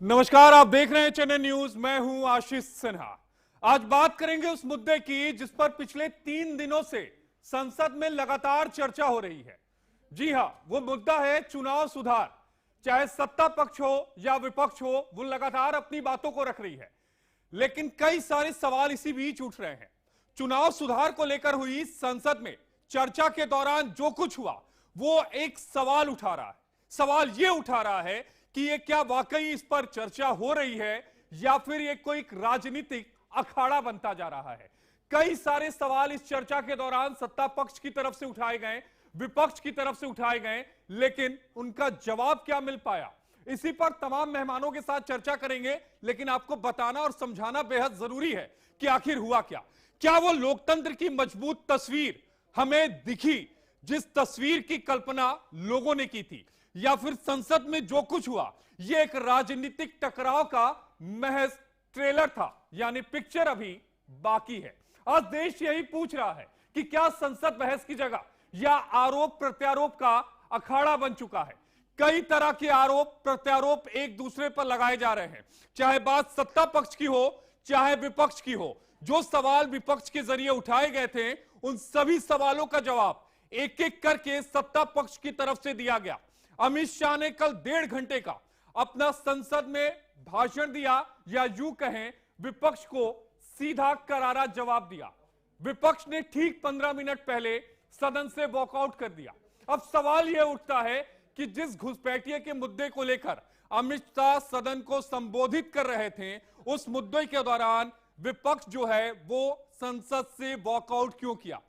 नमस्कार, आप देख रहे हैं चैनल न्यूज। मैं हूं आशीष सिन्हा। आज बात करेंगे उस मुद्दे की जिस पर पिछले 3 दिनों से संसद में लगातार चर्चा हो रही है। जी हां, वो मुद्दा है चुनाव सुधार। चाहे सत्ता पक्ष हो या विपक्ष हो, वो लगातार अपनी बातों को रख रही है, लेकिन कई सारे सवाल इसी बीच उठ रहे हैं। चुनाव सुधार को लेकर हुई संसद में चर्चा के दौरान जो कुछ हुआ, वो एक सवाल उठा रहा है। सवाल ये उठा रहा है कि ये क्या वाकई इस पर चर्चा हो रही है या फिर ये कोई राजनीतिक अखाड़ा बनता जा रहा है। कई सारे सवाल इस चर्चा के दौरान सत्ता पक्ष की तरफ से उठाए गए, विपक्ष की तरफ से उठाए गए, लेकिन उनका जवाब क्या मिल पाया, इसी पर तमाम मेहमानों के साथ चर्चा करेंगे। लेकिन आपको बताना और समझाना बेहद जरूरी है कि आखिर हुआ क्या। क्या वो लोकतंत्र की मजबूत तस्वीर हमें दिखी जिस तस्वीर की कल्पना लोगों ने की थी, या फिर संसद में जो कुछ हुआ यह एक राजनीतिक टकराव का महज ट्रेलर था, यानी पिक्चर अभी बाकी है। आज देश यही पूछ रहा है कि क्या संसद बहस की जगह या आरोप प्रत्यारोप का अखाड़ा बन चुका है। कई तरह के आरोप प्रत्यारोप एक दूसरे पर लगाए जा रहे हैं, चाहे बात सत्ता पक्ष की हो चाहे विपक्ष की हो। जो सवाल विपक्ष के जरिए उठाए गए थे, उन सभी सवालों का जवाब एक एक करके सत्ता पक्ष की तरफ से दिया गया। अमित शाह ने कल 1.5 घंटे का अपना संसद में भाषण दिया, या यूं कहें विपक्ष को सीधा करारा जवाब दिया। विपक्ष ने ठीक 15 मिनट पहले सदन से वॉकआउट कर दिया। अब सवाल यह उठता है कि जिस घुसपैठिए के मुद्दे को लेकर अमित शाह सदन को संबोधित कर रहे थे, उस मुद्दे के दौरान विपक्ष जो है वो संसद से वॉकआउट क्यों किया।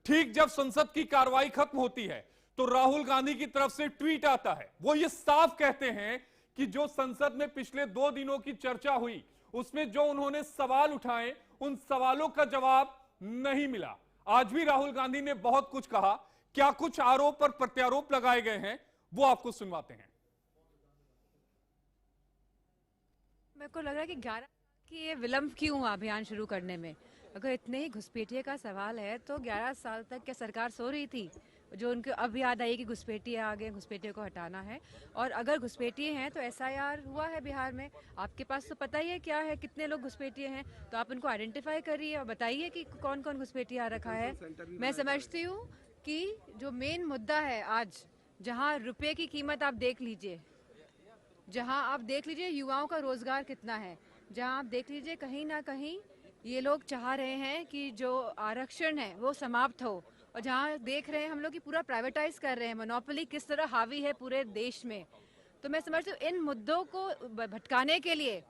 ठीक जब संसद की कार्रवाई खत्म होती है तो राहुल गांधी की तरफ से ट्वीट आता है। वो ये साफ कहते हैं कि जो संसद में पिछले 2 दिनों की चर्चा हुई, उसमें जो उन्होंने सवाल उठाए, उन सवालों का जवाब नहीं मिला। आज भी राहुल गांधी ने बहुत कुछ कहा। क्या कुछ आरोप और प्रत्यारोप लगाए गए हैं, वो आपको सुनवाते हैं। मेरे को लग रहा है कि 11 कि ये विलंब क्यों हुआ अभियान शुरू करने में। अगर इतने ही घुसपैठिए का सवाल है तो 11 साल तक क्या सरकार सो रही थी? जो उनको अब याद आई कि घुसपैठिए आ गए, घुसपैठिए को हटाना है। और अगर घुसपैठिए हैं तो एसआईआर हुआ है बिहार में, आपके पास तो पता ही है क्या है, कितने लोग घुसपैठिए हैं, तो आप उनको आइडेंटिफाई करिए और बताइए कि कौन कौन घुसपैठिए आ रखा है। मैं समझती हूँ कि जो मेन मुद्दा है आज, जहाँ रुपये की कीमत आप देख लीजिए, जहां आप देख लीजिए युवाओं का रोजगार कितना है, जहां आप देख लीजिए कहीं ना कहीं ये लोग चाह रहे हैं कि जो आरक्षण है वो समाप्त हो, और जहां देख रहे हैं हम लोग कि पूरा प्राइवेटाइज कर रहे हैं, मोनोपोली किस तरह हावी है पूरे देश में। तो मैं समझती हूँ इन मुद्दों को भटकाने के लिए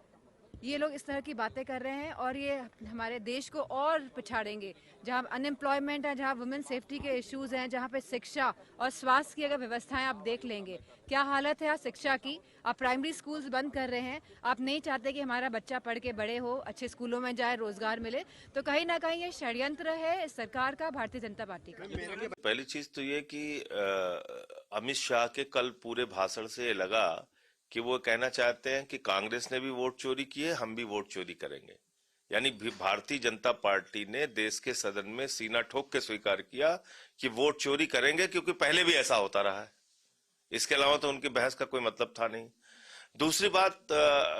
ये लोग इस तरह की बातें कर रहे हैं, और ये हमारे देश को और पिछाड़ेंगे। जहाँ अनएम्प्लॉयमेंट है, जहाँ वुमेन सेफ्टी के इश्यूज हैं, जहाँ पे शिक्षा और स्वास्थ्य की अगर व्यवस्थाएं आप देख लेंगे, क्या हालत है आज शिक्षा की। आप प्राइमरी स्कूल्स बंद कर रहे हैं, आप नहीं चाहते कि हमारा बच्चा पढ़ के बड़े हो, अच्छे स्कूलों में जाए, रोजगार मिले। तो कहीं ना कहीं ये षड्यंत्र है इस सरकार का, भारतीय जनता पार्टी का। पहली चीज तो ये कि अमित शाह के कल पूरे भाषण से लगा कि वो कहना चाहते हैं कि कांग्रेस ने भी वोट चोरी की है, हम भी वोट चोरी करेंगे। यानी भारतीय जनता पार्टी ने देश के सदन में सीना ठोक के स्वीकार किया कि वोट चोरी करेंगे, क्योंकि पहले भी ऐसा होता रहा है। इसके अलावा तो उनकी बहस का कोई मतलब था नहीं। दूसरी बात,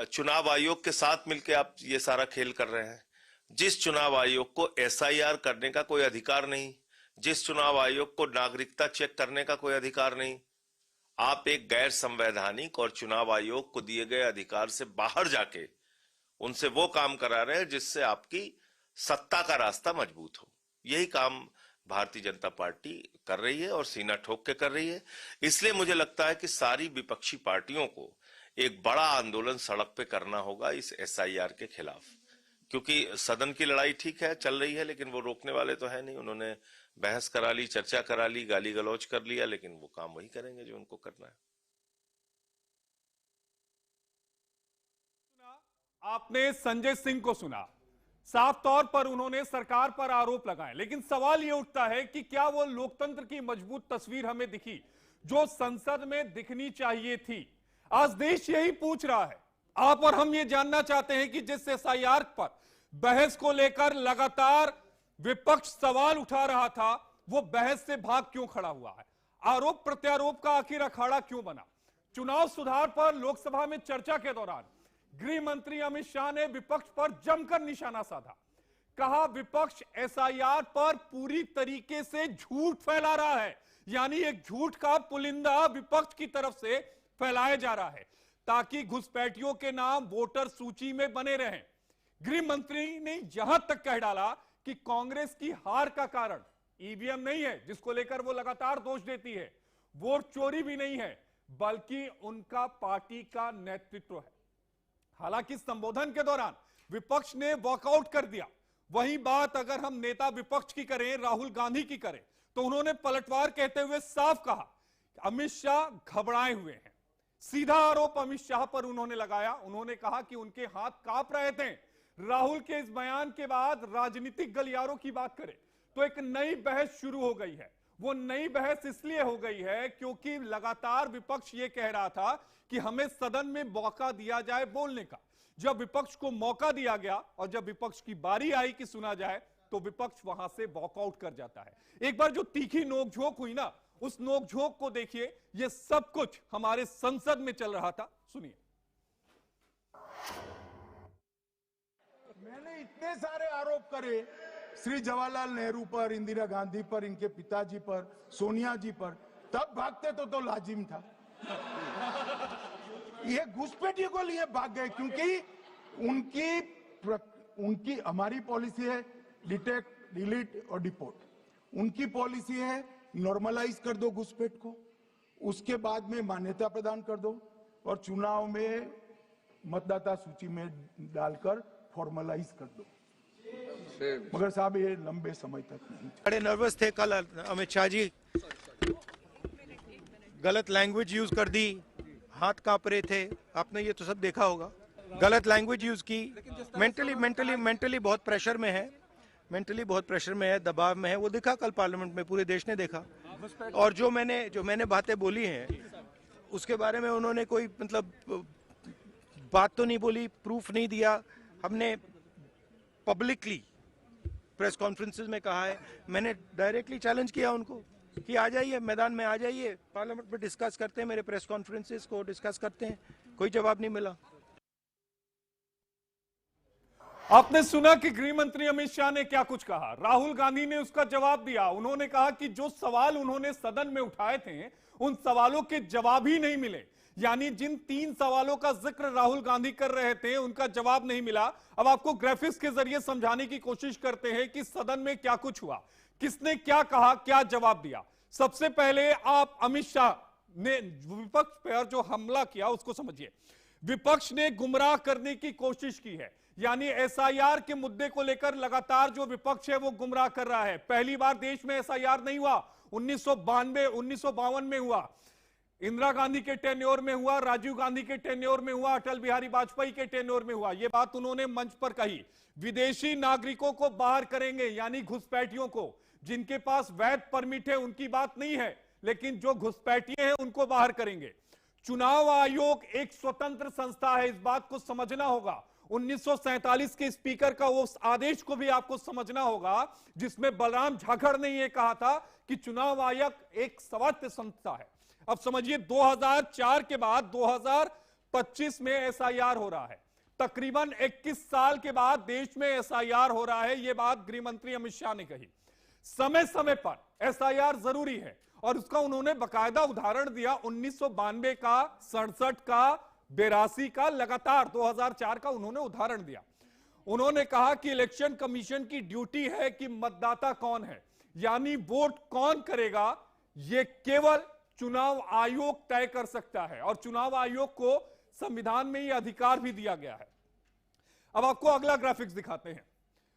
चुनाव आयोग के साथ मिलकर आप ये सारा खेल कर रहे हैं। जिस चुनाव आयोग को एसआईआर करने का कोई अधिकार नहीं, जिस चुनाव आयोग को नागरिकता चेक करने का कोई अधिकार नहीं, आप एक गैर संवैधानिक और चुनाव आयोग को दिए गए अधिकार से बाहर जाके उनसे वो काम करा रहे हैं जिससे आपकी सत्ता का रास्ता मजबूत हो। यही काम भारतीय जनता पार्टी कर रही है और सीना ठोक के कर रही है। इसलिए मुझे लगता है कि सारी विपक्षी पार्टियों को एक बड़ा आंदोलन सड़क पे करना होगा इस एसआईआर के खिलाफ, क्योंकि सदन की लड़ाई ठीक है चल रही है, लेकिन वो रोकने वाले तो है नहीं। उन्होंने बहस करा ली, चर्चा करा ली, गाली गलौज कर लिया, लेकिन वो काम वही करेंगे जो उनको करना है। आपने संजय सिंह को सुना, साफ तौर पर उन्होंने सरकार पर आरोप लगाए, लेकिन सवाल यह उठता है कि क्या वो लोकतंत्र की मजबूत तस्वीर हमें दिखी जो संसद में दिखनी चाहिए थी। आज देश यही पूछ रहा है। आप और हम ये जानना चाहते हैं कि जिस एसआईआर पर बहस को लेकर लगातार विपक्ष सवाल उठा रहा था, वो बहस से भाग क्यों खड़ा हुआ है। आरोप प्रत्यारोप का आखिर अखाड़ा क्यों बना। चुनाव सुधार पर लोकसभा में चर्चा के दौरान गृह मंत्री अमित शाह ने विपक्ष पर जमकर निशाना साधा। कहा विपक्ष एसआईआर पर पूरी तरीके से झूठ फैला रहा है, यानी एक झूठ का पुलिंदा विपक्ष की तरफ से फैलाया जा रहा है ताकि घुसपैठियों के नाम वोटर सूची में बने रहें। गृह मंत्री ने यहां तक कह डाला कि कांग्रेस की हार का कारण ईवीएम नहीं है, जिसको लेकर वो लगातार दोष देती है, वोट चोरी भी नहीं है, बल्कि उनका पार्टी का नेतृत्व है। हालांकि संबोधन के दौरान विपक्ष ने वॉकआउट कर दिया। वही बात अगर हम नेता विपक्ष की करें, राहुल गांधी की करें, तो उन्होंने पलटवार कहते हुए साफ कहा अमित शाह घबराए हुए हैं। सीधा आरोप अमित शाह पर उन्होंने लगाया। उन्होंने कहा कि उनके हाथ कांप रहे थे। राहुल के इस बयान के बाद राजनीतिक गलियारों की बात करें तो एक नई बहस शुरू हो गई है। वो नई बहस इसलिए हो गई है क्योंकि लगातार विपक्ष ये कह रहा था कि हमें सदन में मौका दिया जाए बोलने का। जब विपक्ष को मौका दिया गया और जब विपक्ष की बारी आई कि सुना जाए, तो विपक्ष वहां से वॉकआउट कर जाता है। एक बार जो तीखी नोकझोंक हुई ना, उस नोकझोंक को देखिए। ये सब कुछ हमारे संसद में चल रहा था, सुनिए। मैंने इतने सारे आरोप करे श्री जवाहरलाल नेहरू पर, इंदिरा गांधी पर, इनके पिताजी पर, सोनिया जी पर, तब भागते तो लाजिम था। ये घुसपैठियों को लिए भाग गए क्योंकि उनकी हमारी पॉलिसी है डिटेक्ट, डिलीट और डिपोर्ट। उनकी पॉलिसी है नॉर्मलाइज कर दो घुसपैठ को, उसके बाद में मान्यता प्रदान कर दो और चुनाव में मतदाता सूची में डालकर फॉर्मलाइज कर दो। मगर साहब ये लंबे समय तक नहीं। बड़े नर्वस थे कल अमित शाह जी, गलत लैंग्वेज यूज कर दी, हाथ कांप रहे थे, आपने ये तो सब देखा होगा। गलत लैंग्वेज यूज की, मेंटली बहुत प्रेशर में है, दबाव में है। वो दिखा कल पार्लियामेंट में, पूरे देश ने देखा। और जो मैंने बातें बोली हैं उसके बारे में उन्होंने कोई मतलब बात तो नहीं बोली, प्रूफ नहीं दिया। हमने पब्लिकली प्रेस कॉन्फ्रेंसेस में कहा है, मैंने डायरेक्टली चैलेंज किया उनको कि आ जाइए मैदान में, आ जाइए पार्लियामेंट में डिस्कस करते हैं, मेरे प्रेस कॉन्फ्रेंसेस को डिस्कस करते हैं। कोई जवाब नहीं मिला। आपने सुना कि गृह मंत्री अमित शाह ने क्या कुछ कहा। राहुल गांधी ने उसका जवाब दिया। उन्होंने कहा कि जो सवाल उन्होंने सदन में उठाए थे उन सवालों के जवाब ही नहीं मिले, यानी जिन 3 सवालों का जिक्र राहुल गांधी कर रहे थे उनका जवाब नहीं मिला। अब आपको ग्राफिक्स के जरिए समझाने की कोशिश करते हैं कि सदन में क्या कुछ हुआ, किसने क्या कहा, क्या जवाब दिया। सबसे पहले आप अमित शाह ने विपक्ष पर जो हमला किया उसको समझिए। विपक्ष ने गुमराह करने की कोशिश की है, यानी एसआईआर के मुद्दे को लेकर लगातार जो विपक्ष है वो गुमराह कर रहा है। पहली बार देश में एसआईआर नहीं हुआ, 1952 में हुआ, इंदिरा गांधी के टेन्योर में हुआ, राजीव गांधी के टेन्योर में हुआ, अटल बिहारी वाजपेयी के टेन्योर में हुआ। यह बात उन्होंने मंच पर कही। विदेशी नागरिकों को बाहर करेंगे, यानी घुसपैठियों को, जिनके पास वैध परमिट है उनकी बात नहीं है, लेकिन जो घुसपैठिए हैं उनको बाहर करेंगे। चुनाव आयोग एक स्वतंत्र संस्था है, इस बात को समझना होगा। 1947 के स्पीकर का उस आदेश को भी आपको समझना होगा, जिसमें बलराम झाखड़ ने यह कहा था कि चुनाव आयोग एक स्वायत्त संस्था है। अब समझिए 2004 के बाद 2025 में एसआईआर हो रहा है। तकरीबन 21 साल के बाद देश में एसआईआर हो रहा है, यह बात गृह मंत्री अमित शाह ने कही। समय समय पर एसआईआर जरूरी है और उसका उन्होंने बकायदा उदाहरण दिया। 1992 का, 67 का, 82 का, लगातार 2004 का उन्होंने उदाहरण दिया। उन्होंने कहा कि इलेक्शन कमीशन की ड्यूटी है कि मतदाता कौन है, यानी वोट कौन करेगा, यह केवल चुनाव आयोग तय कर सकता है और चुनाव आयोग को संविधान में यह अधिकार भी दिया गया है। अब आपको अगला ग्राफिक्स दिखाते हैं।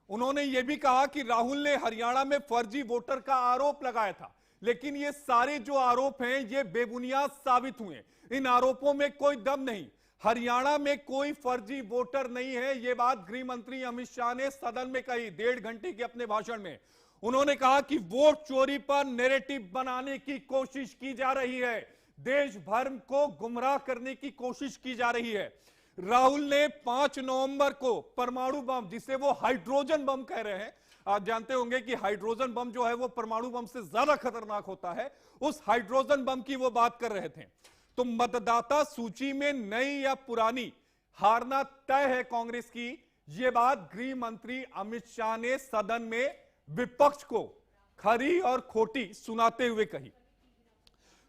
उन्होंने यह भी कहा कि राहुल ने हरियाणा में फर्जी वोटर का आरोप लगाया था, लेकिन ये सारे जो आरोप हैं ये बेबुनियाद साबित हुए। इन आरोपों में कोई दम नहीं, हरियाणा में कोई फर्जी वोटर नहीं है। यह बात गृह मंत्री अमित शाह ने सदन में कही 1.5 घंटे के अपने भाषण में। उन्होंने कहा कि वोट चोरी पर नैरेटिव बनाने की कोशिश की जा रही है, देश भर को गुमराह करने की कोशिश की जा रही है। राहुल ने 5 नवंबर को परमाणु बम, जिसे वो हाइड्रोजन बम कह रहे हैं, आप जानते होंगे कि हाइड्रोजन बम जो है वो परमाणु बम से ज्यादा खतरनाक होता है, उस हाइड्रोजन बम की वो बात कर रहे थे। तो मतदाता सूची में नई या पुरानी हारना तय है कांग्रेस की। यह बात गृह मंत्री अमित शाह ने सदन में विपक्ष को खरी और खोटी सुनाते हुए कही।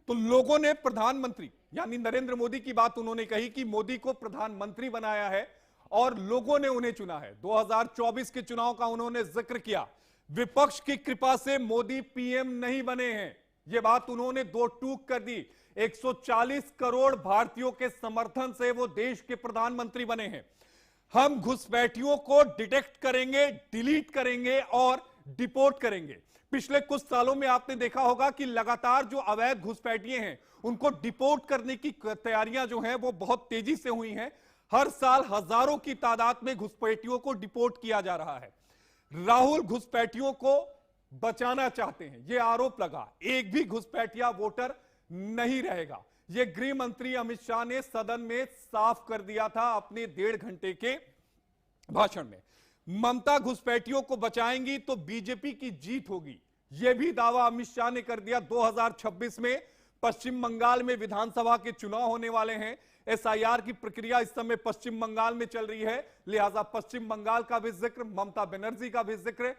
तो लोगों ने प्रधानमंत्री यानी नरेंद्र मोदी की बात उन्होंने कही कि मोदी को प्रधानमंत्री बनाया है और लोगों ने उन्हें चुना है। 2024 के चुनाव का उन्होंने जिक्र किया। विपक्ष की कृपा से मोदी पीएम नहीं बने हैं, यह बात उन्होंने दो टूक कर दी। 140 करोड़ भारतीयों के समर्थन से वो देश के प्रधानमंत्री बने हैं। हम घुसपैठियों को डिटेक्ट करेंगे, डिलीट करेंगे और डिपोर्ट करेंगे। पिछले कुछ सालों में आपने देखा होगा कि लगातार जो अवैध घुसपैठिए हैं उनको डिपोर्ट करने की तैयारियां जो हैं वो बहुत तेजी से हुई हैं। हर साल हजारों की तादाद में घुसपैठियों को डिपोर्ट किया जा रहा है। राहुल घुसपैठियों को बचाना चाहते हैं, यह आरोप लगा। एक भी घुसपैठिया वोटर नहीं रहेगा, यह गृह मंत्री अमित शाह ने सदन में साफ कर दिया था अपने 1.5 घंटे के भाषण में। ममता घुसपैठियों को बचाएंगी तो बीजेपी की जीत होगी, यह भी दावा अमित शाह ने कर दिया। 2026 में पश्चिम बंगाल में विधानसभा के चुनाव होने वाले हैं। एसआईआर की प्रक्रिया इस समय पश्चिम बंगाल में चल रही है, लिहाजा पश्चिम बंगाल का भी जिक्र, ममता बनर्जी का भी जिक्र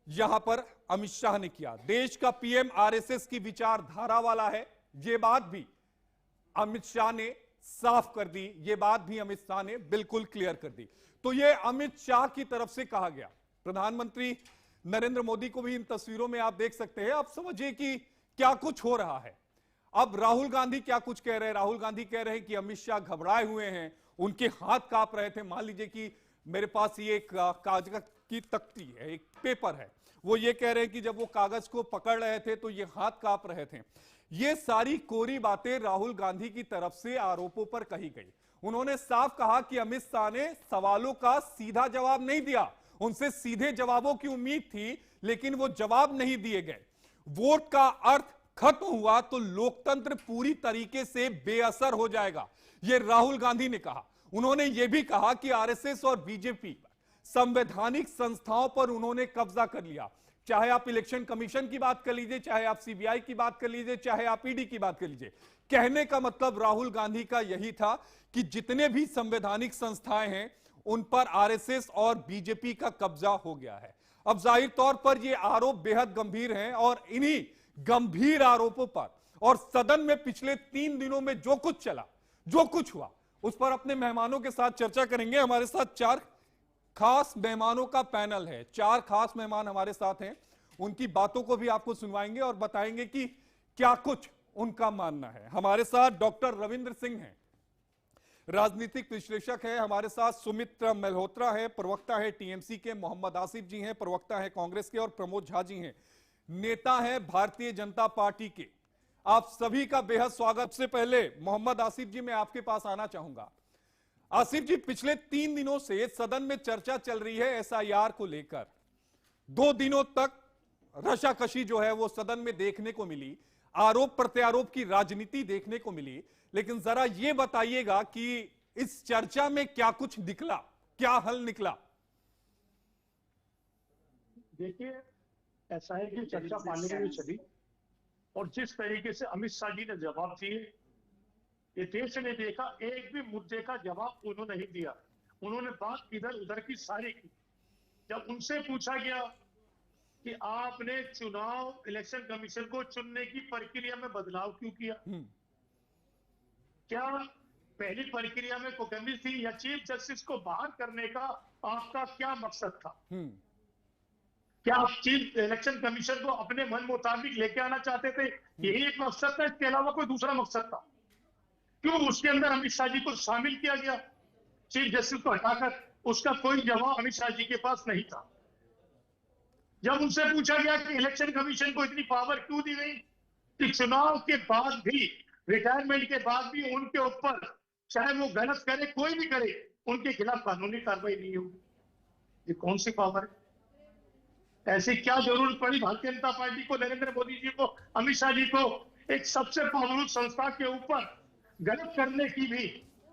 यहां पर अमित शाह ने किया। देश का पीएम आरएसएस की विचारधारा वाला है, यह बात भी अमित शाह ने साफ कर दी, यह बात भी अमित शाह ने बिल्कुल क्लियर कर दी। तो यह अमित शाह की तरफ से कहा गया। प्रधानमंत्री नरेंद्र मोदी को भी इन तस्वीरों में आप देख सकते हैं। आप समझिए कि क्या कुछ हो रहा है। अब राहुल गांधी क्या कुछ कह रहे हैं। राहुल गांधी कह रहे हैं कि अमित शाह घबराए हुए हैं, उनके हाथ कांप रहे थे। मान लीजिए कि मेरे पास ये एक कागज की तख्ती है, एक पेपर है, वो ये कह रहे हैं कि जब वो कागज को पकड़ रहे थे तो ये हाथ कांप रहे थे। ये सारी कोरी बातें राहुल गांधी की तरफ से आरोपों पर कही गई। उन्होंने साफ कहा कि अमित शाह ने सवालों का सीधा जवाब नहीं दिया, उनसे सीधे जवाबों की उम्मीद थी लेकिन वो जवाब नहीं दिए गए। वोट का अर्थ खत्म हुआ तो लोकतंत्र पूरी तरीके से बेअसर हो जाएगा, यह राहुल गांधी ने कहा। उन्होंने यह भी कहा कि आरएसएस और बीजेपी संवैधानिक संस्थाओं पर उन्होंने कब्जा कर लिया। चाहे आप इलेक्शन कमीशन की बात कर लीजिए, चाहे आप सीबीआई की बात कर लीजिए, चाहे आप ईडी की बात कर लीजिए। कहने का मतलब राहुल गांधी का यही था कि जितने भी संवैधानिक संस्थाएं हैं उन पर आरएसएस और बीजेपी का कब्जा हो गया है। अब जाहिर तौर पर यह आरोप बेहद गंभीर हैं और इन्हीं गंभीर आरोपों पर और सदन में पिछले 3 दिनों में जो कुछ चला, जो कुछ हुआ, उस पर अपने मेहमानों के साथ चर्चा करेंगे। हमारे साथ 4 खास मेहमानों का पैनल है, 4 खास मेहमान हमारे साथ हैं। उनकी बातों को भी आपको सुनवाएंगे और बताएंगे कि क्या कुछ उनका मानना है। हमारे साथ डॉक्टर रविंद्र सिंह हैं, राजनीतिक विश्लेषक है। हमारे साथ सुमित्रा मल्होत्रा है, प्रवक्ता है टीएमसी के। मोहम्मद आसिफ जी हैं, प्रवक्ता है कांग्रेस के। और प्रमोद झा जी हैं, नेता है भारतीय जनता पार्टी के। आप सभी का बेहद स्वागत। सबसे पहले मोहम्मद आसिफ जी, मैं आपके पास आना चाहूंगा। आसिफ जी, पिछले 3 दिनों से सदन में चर्चा चल रही है एसआईआर को लेकर। 2 दिनों तक रशाकशी जो है वो सदन में देखने को मिली, आरोप प्रत्यारोप की राजनीति देखने को मिली। लेकिन जरा ये बताइएगा कि इस चर्चा में क्या कुछ निकला, क्या हल निकला? देखिए, एसआईआर की चर्चा पार्लियामेंट में चली और जिस तरीके से अमित शाह जी ने जवाब दिए, ये देश ने देखा। एक भी मुद्दे का जवाब उन्होंने नहीं दिया। उन्होंने बात इधर उधर की सारी की। जब उनसे पूछा गया कि आपने चुनाव इलेक्शन कमीशन को चुनने की प्रक्रिया में बदलाव क्यों किया, क्या पहली प्रक्रिया में कोई कमी थी या चीफ जस्टिस को बाहर करने का आपका क्या मकसद था? क्या आप चीफ इलेक्शन कमीशन को अपने मन मुताबिक लेके आना चाहते थे? यही एक मकसद था, इसके अलावा कोई दूसरा मकसद था? क्यों उसके अंदर अमित शाह जी को शामिल किया गया? चीफ जस्टिस को हटाकर उसका कोई जवाब अमित शाह जी के पास नहीं था। जब उनसे पूछा गया कि इलेक्शन कमीशन को इतनी पावर क्यों दी गई कि चुनाव के बाद भी, रिटायरमेंट के बाद भी उनके ऊपर चाहे वो गलत करे, कोई भी करे, उनके खिलाफ कानूनी कार्रवाई नहीं होगी, ये कौन सी पावर है? ऐसी क्या जरूरत पड़ी भारतीय जनता पार्टी को, नरेंद्र मोदी जी को, अमित शाह जी को एक सबसे पावरफुल संस्था के ऊपर गलत करने की भी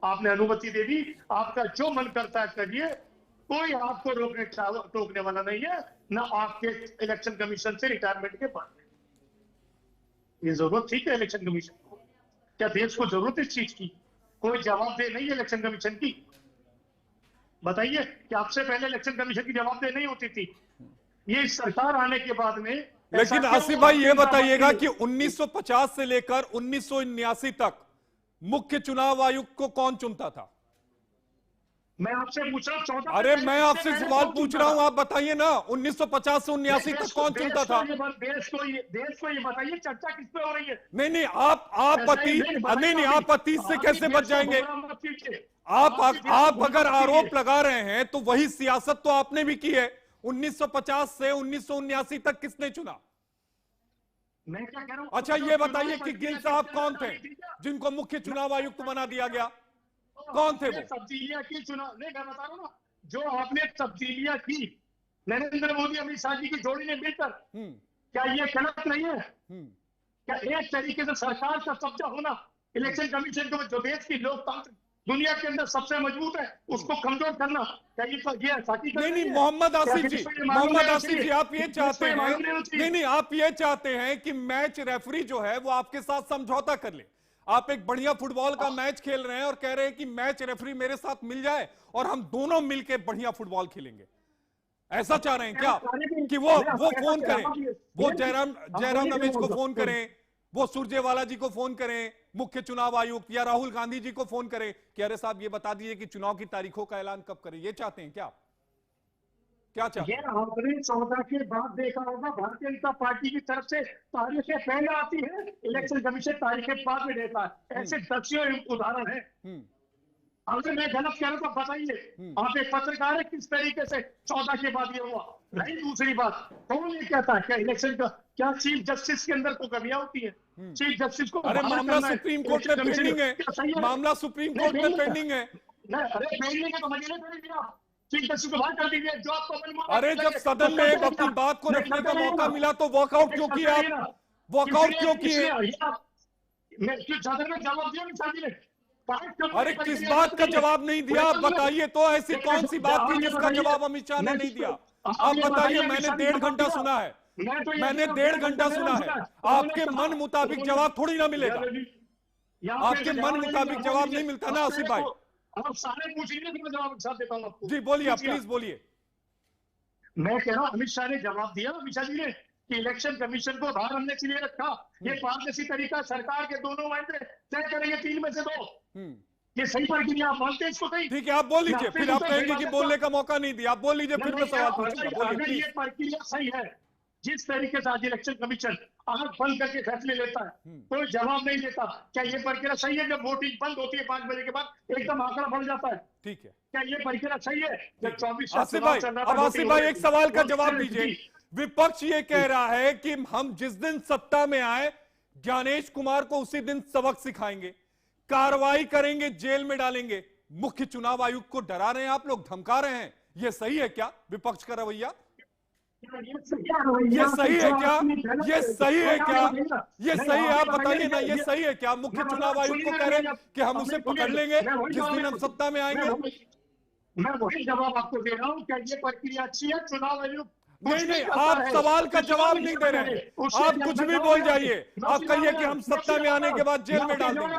आपने अनुमति दे दी? आपका जो मन करता है करिए, कोई आपको रोकने वाला नहीं है, ना आपके इलेक्शन कमीशन से रिटायरमेंट के बाद। ये जरूरत थी क्या इलेक्शन कमीशन को? क्या देश को जरूरत इस चीज की कोई जवाबदेही नहीं है इलेक्शन कमीशन की? बताइए कि आपसे पहले इलेक्शन कमीशन की जवाबदेही नहीं होती थी? ये इस सरकार आने के बाद में लेकिन आसिफ भाई ये बताइएगा कि 1950 से लेकर 1979 तक मुख्य चुनाव आयुक्त को कौन चुनता था? मैं आपसे पूछ रहा हूँ 14 अरे मैं आपसे सवाल पूछ रहा हूं, आप बताइए ना 1950 से 79 तक कौन चुनता था? देश को ये बताइए, चर्चा किस पे हो रही है? नहीं आप अतीत से कैसे बच जाएंगे? आप अगर आरोप लगा रहे हैं तो वही सियासत तो आपने भी की है। 1950 से 1979 तक किसने चुना? मैं क्या कह रहा हूं? अच्छा ये बताइए कि गिल साहब कौन थे जिनको मुख्य चुनाव आयुक्त बना दिया गया? कौन थे वो? तब्दीलियां की चुनाव नहीं, मैं बता रहा हूं ना, जो आपने तब्दीलियां की नरेंद्र मोदी अमित शाह जी की जोड़ी ने मिलकर, क्या ये गलत नहीं है? क्या एक तरीके से सरकार का कब्जा होना, इलेक्शन कमीशन को जो देश की लोकतंत्र दुनिया के अंदर सबसे मजबूत है उसको कमजोर करना, क्या ये नहीं मोहम्मद आसिफ जी आप ये चाहते हैं, नहीं आप ये चाहते हैं कि मैच रेफरी जो है वो आपके साथ समझौता कर ले। आप एक बढ़िया फुटबॉल का मैच खेल रहे हैं और कह रहे हैं कि मैच रेफरी मेरे साथ मिल जाए और हम दोनों मिलकर बढ़िया फुटबॉल खेलेंगे। ऐसा चाह रहे हैं क्या कि वो फोन करें, वो जयराम रमेश को फोन करें, वो सुरजेवाला जी को फोन करें, मुख्य चुनाव आयुक्त या राहुल गांधी जी को फोन करें कि अरे साहब ये बता दीजिए कि चुनाव की तारीखों का ऐलान कब करें? ये चाहते हैं क्या? क्या चाहते हैं? ये आपने 14 के बाद देखा होगा, भारतीय जनता पार्टी की तरफ से तारीखें पहले आती है, इलेक्शन कमीशन तारीखें बाद में देता है। ऐसे दर्जनों उदाहरण है। अगर मैं गलत कह रहा हूं तो बताइए, आप एक पत्रकार है, किस तरीके से 14 के बाद ये हुआ? नहीं, दूसरी बात, कौन ये कहता है क्या इलेक्शन का, क्या चीफ जस्टिस के अंदर को कमियां होती है? चीफ जस्टिस को अरे मामला सुप्रीम कोर्ट में पेंडिंग है, मामला सुप्रीम कोर्ट में पेंडिंग है। अरे पेंडिंग है तो मजीने करेंगे आप, चीफ जस्टिस को बाहर कर दीजिए, जो आपको अरे जब सदन में एक अपनी बात को रखने का मौका मिला तो वॉकआउट क्यों किया? वॉकआउट क्यों किए? सदन में जवाब दिया शादी ने, अरे किस बात का जवाब नहीं दिया? आप बताइए तो, ऐसी कौन सी बात थी जिसका जवाब अमित शाह ने नहीं दिया? आप बताइए। मैंने 1.5 घंटा सुना है, मैंने 1.5 घंटा सुना है। आपके मन मुताबिक जवाब थोड़ी ना मिलेगा, आपके मन मुताबिक जवाब नहीं मिलता ना आसिफ भाई। आप सारे पूछिए तो मैं जवाब साथ देता हूँ आपको। जी बोलिए, आप प्लीज बोलिए। मैं कह रहा हूँ अमित शाह ने जवाब दिया, अमित शाह जी ने, कि इलेक्शन कमीशन को बाहर हमने इसलिए रखा, ये पारदर्शी तरीका सरकार के दोनों नुमाइंदे तय करेंगे 3 में से 2। ये सही प्रक्रिया, आप मानते हैं इसको? नहीं, ठीक है आप बोल लीजिए, फिर आप कहेंगे कि बोलने का मौका नहीं दिया। आप बोल लीजिए, फिर मैं सवाल पूछूंगा। अगर ये प्रक्रिया सही है, जिस तरीके से आज इलेक्शन कमीशन आंख बंद करके फैसले लेता है, कोई जवाब नहीं देता, क्या ये प्रक्रिया सही है? जब वोटिंग बंद होती है 5 बजे के बाद एकदम आंकड़ा बढ़ जाता है, ठीक है, क्या ये प्रक्रिया सही है? जब 24 आसिफ भाई, अब आसिफ भाई एक सवाल का जवाब दीजिए। विपक्ष ये कह रहा है कि हम जिस दिन सत्ता में आए ज्ञानेश कुमार को उसी दिन सबक सिखाएंगे, कार्रवाई करेंगे, जेल में डालेंगे। मुख्य चुनाव आयुक्त को डरा रहे हैं आप लोग, धमका रहे हैं। ये सही है क्या विपक्ष का रवैया? ये सही है क्या? ये सही है क्या? ये सही है? आप बताइए ना, ये सही है क्या? मुख्य चुनाव आयुक्त को कह रहे हैं कि हम उसे पकड़ लेंगे जिस दिन हम सत्ता में आएंगे। मैं वही जवाब आपको दे रहा हूँ, क्या ये प्रक्रिया अच्छी है? चुनाव आयुक्त नहीं, आप सवाल का जवाब नहीं दे रहे हैं, आप कुछ भी बोल जाइए। आप कहिए कि हम सत्ता में आने के बाद जेल में डाल देंगे।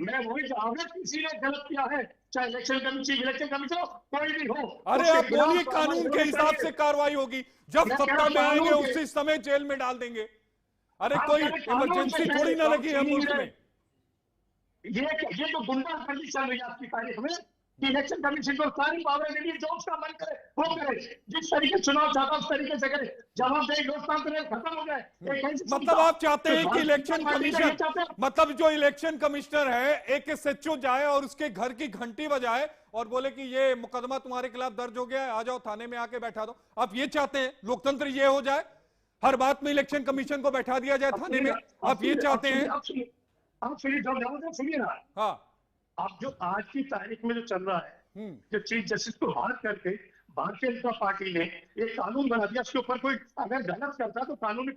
मैं वही जवाब, किसी ने गलत किया है, चाहे इलेक्शन कमीशन हो, कोई भी हो, अरे आप बोलिए, कानून के हिसाब से कार्रवाई होगी। जब सत्ता में आएंगे उसी समय जेल में डाल देंगे। अरे कोई इमरजेंसी थोड़ी ना लगी है मुल्क में। ये तो गुंडागर्दी चल रही है आपकी तारीख में, कि इलेक्शन कमीशन को सारी पावर देनी, जो उसका मन करे वो करे, जिस तरीके चुनाव चाहता उस तरीके से करे, जवाबदेही लोकतंत्र खत्म हो जाए। मतलब आप चाहते हैं कि इलेक्शन कमीशन, मतलब जो इलेक्शन कमिश्नर है एक SHO जाए और उसके घर की घंटी बजाए और बोले कि ये मुकदमा तुम्हारे खिलाफ दर्ज हो गया है, आ जाओ थाने में आके बैठा दो। आप ये चाहते हैं लोकतंत्र ये हो जाए, हर बात में इलेक्शन कमीशन को बैठा दिया जाए थाने में? आप ये चाहते हैं? आप सुनिए ना, हाँ, अब जो आज की तारीख में जो चल रहा है, जो चीफ जस्टिस को बाहर करके भारतीय जनता पार्टी ने एक कानून बना दिया, उसके ऊपर कोई अगर गलत करता तो कानून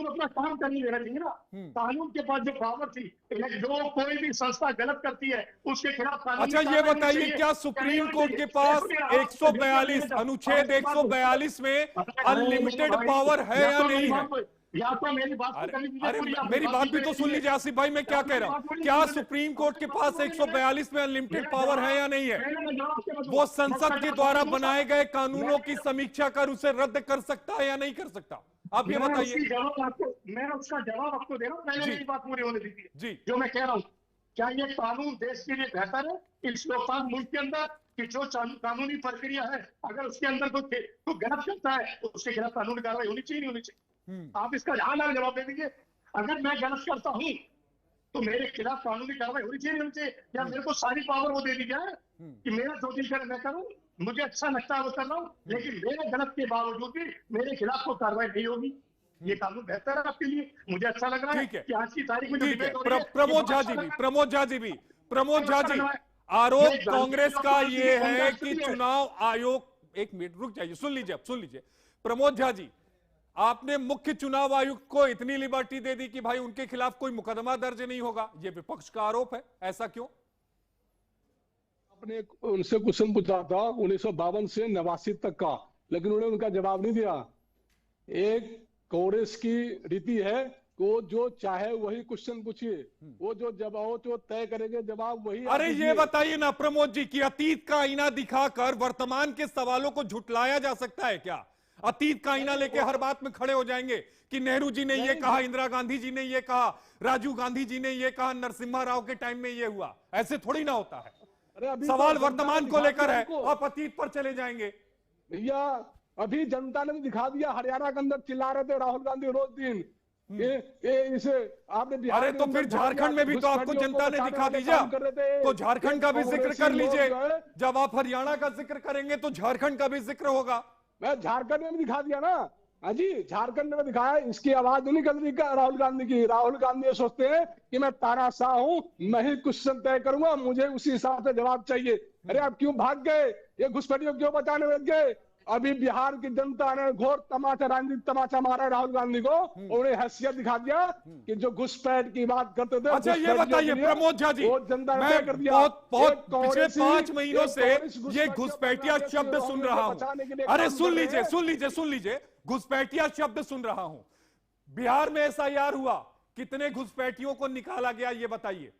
अपना काम करने देना चाहिए ना। कानून के पास जो पावर थी, जो कोई भी संस्था गलत करती है उसके खिलाफ कानून। अच्छा ये बताइए, क्या सुप्रीम कोर्ट के पास 142 अनुच्छेद 142 में अनलिमिटेड पावर है या नहीं है? या तो मेरी बात को करनी दीजिए अरे पूरी, आप मेरी बात भी तो सुन लीजिए आसिफ भाई, मैं क्या कह रहा हूं, क्या सुप्रीम कोर्ट के पास 142 में अनलिमिटेड पावर है या नहीं है? वो संसद के द्वारा बनाए गए कानूनों की समीक्षा कर उसे रद्द कर सकता है या नहीं कर सकता? आप ये बताइए। मैं उसका जवाब आपको दे रहा हूँ, पहले मेरी बात पूरी होने दीजिए। जी, जो मैं कह रहा हूँ, क्या ये कानून देश के लिए बेहतर है इस लोकतांत्रिक मुल्क के अंदर कि जो कानूनी प्रक्रिया है, अगर उसके अंदर कोई गलत करता है तो उसके खिलाफ कानूनी कार्रवाई होनी चाहिए, नहीं होनी चाहिए? आप इसका हाँ ना जवाब दे दीजिए। अगर मैं गलत करता हूं तो मेरे खिलाफ कानूनी कार्रवाई होनी चाहिए, नहीं होनी चाहिए? या मेरे को सारी पावर वो दे दी जाए कि मेरा जो दिल करे मैं करूं, मुझे अच्छा लगता है वो कर रहा हूं, लेकिन मेरे गलत के बावजूद भी मेरे खिलाफ कोई कार्रवाई नहीं होगी? ये कानून बेहतर है आपके लिए? मुझे अच्छा लग रहा है कि आज की तारीख में जो डिबेट हो रही है, प्रमोद झा जी भी, प्रमोद झा जी, आरोप कांग्रेस का ये है कि चुनाव आयोग, एक मिनट रुक जाइए, सुन लीजिए प्रमोद झा जी, आपने मुख्य चुनाव आयुक्त को इतनी लिबर्टी दे दी कि भाई उनके खिलाफ कोई मुकदमा दर्ज नहीं होगा, ये विपक्ष का आरोप है, ऐसा क्यों? आपने उनसे क्वेश्चन पूछा था 1952 से 89 तक का, लेकिन उन्होंने उनका जवाब नहीं दिया। एक कांग्रेस की रीति है, वो जो चाहे वही क्वेश्चन पूछिए, वो जो जवाब जो तय करेंगे जवाब वही। अरे ये बताइए ना प्रमोद जी कि अतीत का आईना दिखाकर वर्तमान के सवालों को झुटलाया जा सकता है क्या? अतीत का आईना लेके हर बात में खड़े हो जाएंगे कि नेहरू जी ने ये कहा, इंदिरा गांधी जी ने ये कहा, राजीव गांधी जी ने ये कहा, नरसिम्हा राव के टाइम में ये हुआ, ऐसे थोड़ी ना होता है। सवाल वर्तमान को लेकर है, आप अतीत पर चले जाएंगे। भैया अभी जनता ने दिखा दिया, हरियाणा के अंदर चिल्ला रहे थे राहुल गांधी रोज दिन, इसे आपने, अरे तो फिर झारखंड में भी तो आपको जनता ने दिखा दीजिए, तो झारखंड का भी जिक्र कर लीजिए। जब आप हरियाणा का जिक्र करेंगे तो झारखंड का भी जिक्र होगा। मैं झारखंड में भी दिखा दिया ना। हाँ जी, झारखंड में दिखाया, इसकी आवाज नहीं कर रही राहुल गांधी की। राहुल गांधी ये सोचते हैं कि मैं तानाशाह हूं, मैं ही क्वेश्चन तय करूंगा, मुझे उसी हिसाब से जवाब चाहिए। अरे आप क्यों भाग गए? ये घुसपैठियों क्यों बचाने लग गए? अभी बिहार की जनता ने घोर तमाचा, राजनीतिक तमाचा मारा है राहुल गांधी को, और उन्हें हैसियत दिखा दिया कि जो घुसपैठ की बात करते थे। अच्छा ये बताइए प्रमोद झा जी, मैं बहुत पिछले 5 महीनों से ये घुसपैठिया शब्द सुन रहा हूं। अरे सुन लीजिए, घुसपैठिया शब्द सुन रहा हूं। बिहार में SIR हुआ, कितने घुसपैठियों को निकाला गया ये बताइए?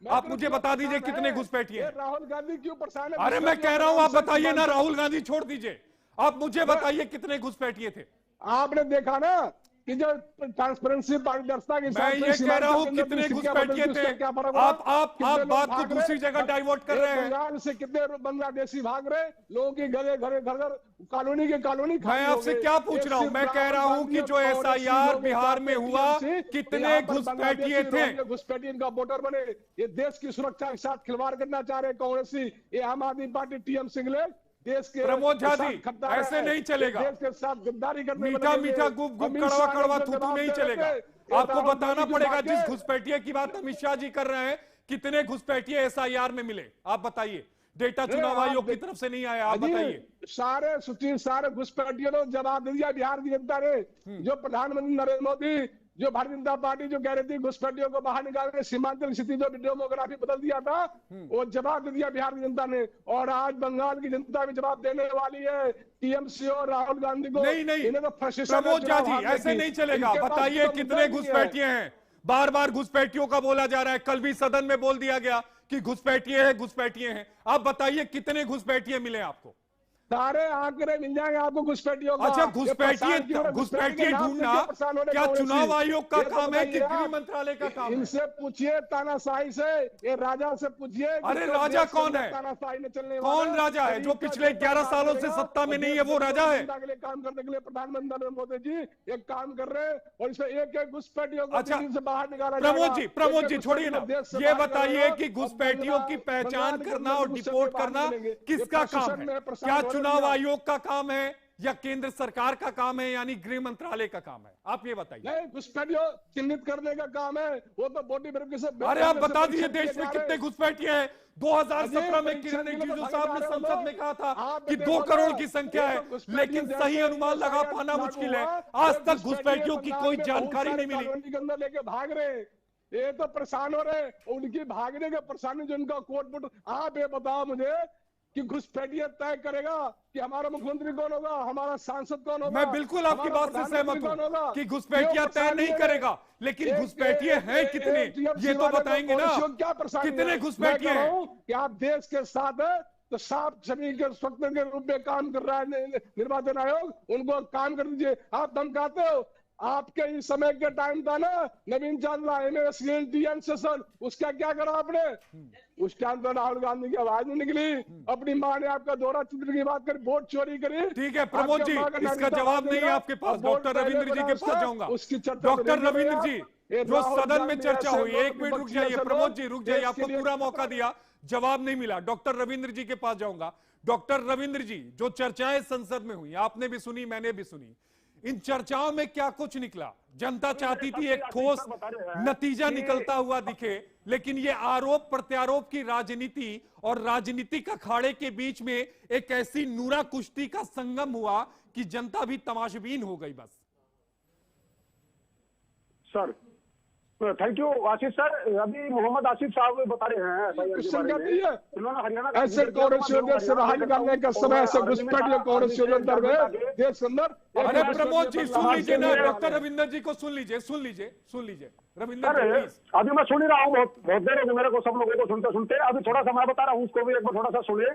आप मुझे बता दीजिए कितने घुसपैठिए। राहुल गांधी क्यों परेशान है? अरे मैं कह रहा हूं आप बताइए ना, राहुल गांधी छोड़ दीजिए, आप मुझे बताइए कितने घुसपैठिए थे? आपने देखा ना कि जो ट्रांसपेरेंसी पारदर्शिता के मैं ये कह रहा हूं कितने घुसपैठिए थे। आप बात को दूसरी जगह डाइवर्ट कर रहे हैं। बंगाल से कितने बांग्लादेशी भाग रहे, लोगों के घर कॉलोनी के कॉलोनी। मैं आपसे क्या पूछ रहा हूं? मैं कह रहा हूं कि जो SIR बिहार में हुआ, कितने घुसपैठिए थे? घुसपैठिए इनका वोटर बने, ये देश की सुरक्षा के साथ खिलवाड़ करना चाह रहे कांग्रेसी, ये आम आदमी पार्टी TMC के लिए देश के। प्रमोद झा जी ऐसे नहीं चलेगा, देश के साथ गद्दारी करने, मीठा गुप गुप कड़वा कड़वा थूथू नहीं चलेगा। आपको बताना पड़ेगा, जिस घुसपैठिए की बात अमित शाह जी कर रहे हैं, कितने घुसपैठिए SIR में मिले आप बताइए? डेटा चुनाव आयोग की तरफ से नहीं आया, आप बताइए। सारे घुसपैठियों ने जवाब दे दिया बिहार की जनता ने। जो प्रधानमंत्री नरेंद्र मोदी, जो भारतीय जनता पार्टी जो कह रही थी घुसपैठियों को बाहर निकालने, सीमांचल स्थिति जो डेमोग्राफी बदल दिया था, वो जवाब दे दिया बिहार की जनता ने। और आज बंगाल की जनता भी जवाब देने वाली है TMC और राहुल गांधी को। नहीं प्रमोद झा जी ऐसे नहीं चलेगा। बताइए कितने घुसपैठिए हैं? बार बार घुसपैठियों का बोला जा रहा है, कल भी सदन में बोल दिया गया कि घुसपैठिए हैं। आप बताइए कितने घुसपैठिए मिले आपको? सारे आंकड़े मिल जाएंगे आपको घुसपैठियों का। अच्छा घुसपैठिए ढूंढना क्या चुनाव आयोग का काम है कि गृह मंत्रालय का काम है? इनसे पूछिए तानाशाही से, ये राजा से पूछिए। अरे राजा कौन है? तानाशाही में चलने कौन राजा है? जो पिछले 11 सालों से सत्ता में नहीं है वो राजा है? काम करने के लिए प्रधानमंत्री नरेंद्र मोदी जी एक काम कर रहे हैं, और इसमें एक घुसपैठियों को से बाहर निकाला। प्रमोद जी छोड़िए ना, ये बताइए कि घुसपैठियों की पहचान करना और डिपोर्ट करना किसका काम है? क्या चुनाव आयोग का काम है या केंद्र सरकार का काम है, यानी गृह मंत्रालय का काम है? आप ये बताइए। नहीं, घुसपैठियों चिन्हित करने का काम है, वो तो बॉडी वेरिफिकेशन। अरे आप बता दीजिए देश में कितने घुसपैठिए हैं? 2017 में किरण रिजिजू साहब ने संसद में कहा था कि 2 करोड़ की संख्या है, लेकिन सही अनुमान लगा पाना मुश्किल है। आज तक घुसपैठियों की कोई जानकारी नहीं मिली। के अंदर लेके भाग रहे, ये तो परेशान हो रहे, उनकी भागने के परेशानी जो उनका कोट पुट। आप ये बताओ मुझे, कि घुसपैठियत तय करेगा कि हमारा मुख्यमंत्री कौन होगा, हमारा सांसद कौन होगा। मैं बिल्कुल आपकी हमारा बात से सहमत प्रधानमंत्री हूं कि घुसपैठिया तय नहीं करेगा, लेकिन घुसपैठिए हैं कितने ये तो बताएंगे ना। कितने घुसपैठिए हैं कि आप देश के साथ है तो साफ सभी के स्वतंत्र के रूप में काम कर रहा है निर्वाचन आयोग, उनको काम कर दीजिए। आप धमकाते हो, आपके इस समय के टाइम था ना नवीन चांदला एमएससीएल सेशन, उसका क्या करा आपने? उस टाइम तो राहुल गांधी की आवाज नहीं निकली। अपनी माँ ने आपका दोहरा चित्र की बात करी, वोट चोरी करी। ठीक है प्रमोद जी, इसका जवाब नहीं है आपके पास। डॉक्टर रविंद्र जी के पास जाऊंगा। डॉक्टर रविंद्र जी, जो सदन में चर्चा हुई, 1 मिनट रुक जाइए प्रमोद जी, रुक जाइए, आपको पूरा मौका दिया, जवाब नहीं मिला। डॉक्टर रविंद्र जी के पास जाऊंगा। डॉक्टर रविंद्र जी, जो चर्चाएं संसद में हुई, आपने भी सुनी, मैंने भी सुनी, इन चर्चाओं में क्या कुछ निकला? जनता चाहती थी एक ठोस नतीजा निकलता हुआ दिखे, लेकिन ये आरोप प्रत्यारोप की राजनीति और राजनीतिक अखाड़े के बीच में एक ऐसी नूरा कुश्ती का संगम हुआ कि जनता भी तमाशबीन हो गई। बस sir, thank you Ashish sir. अभी मोहम्मद आसिफ साहब बता रहे हैं इन्होंने हरियाणा ऐसे कांग्रेस से राहुल गांधी का समय ऐसे घुसपैठिए कांग्रेस अंदर गए देश के अंदर। अरे प्रमोद जी सुन लीजिए ना, डॉक्टर रविंद्र जी को सुन लीजिए रविंद्र जी। अभी मैं सुन ही रहा हूँ, बहुत देर हो गई मेरे को सब लोगों को सुनते सुनते। अभी थोड़ा सा मैं बता रहा हूँ, उसको भी एक बार थोड़ा सा सुने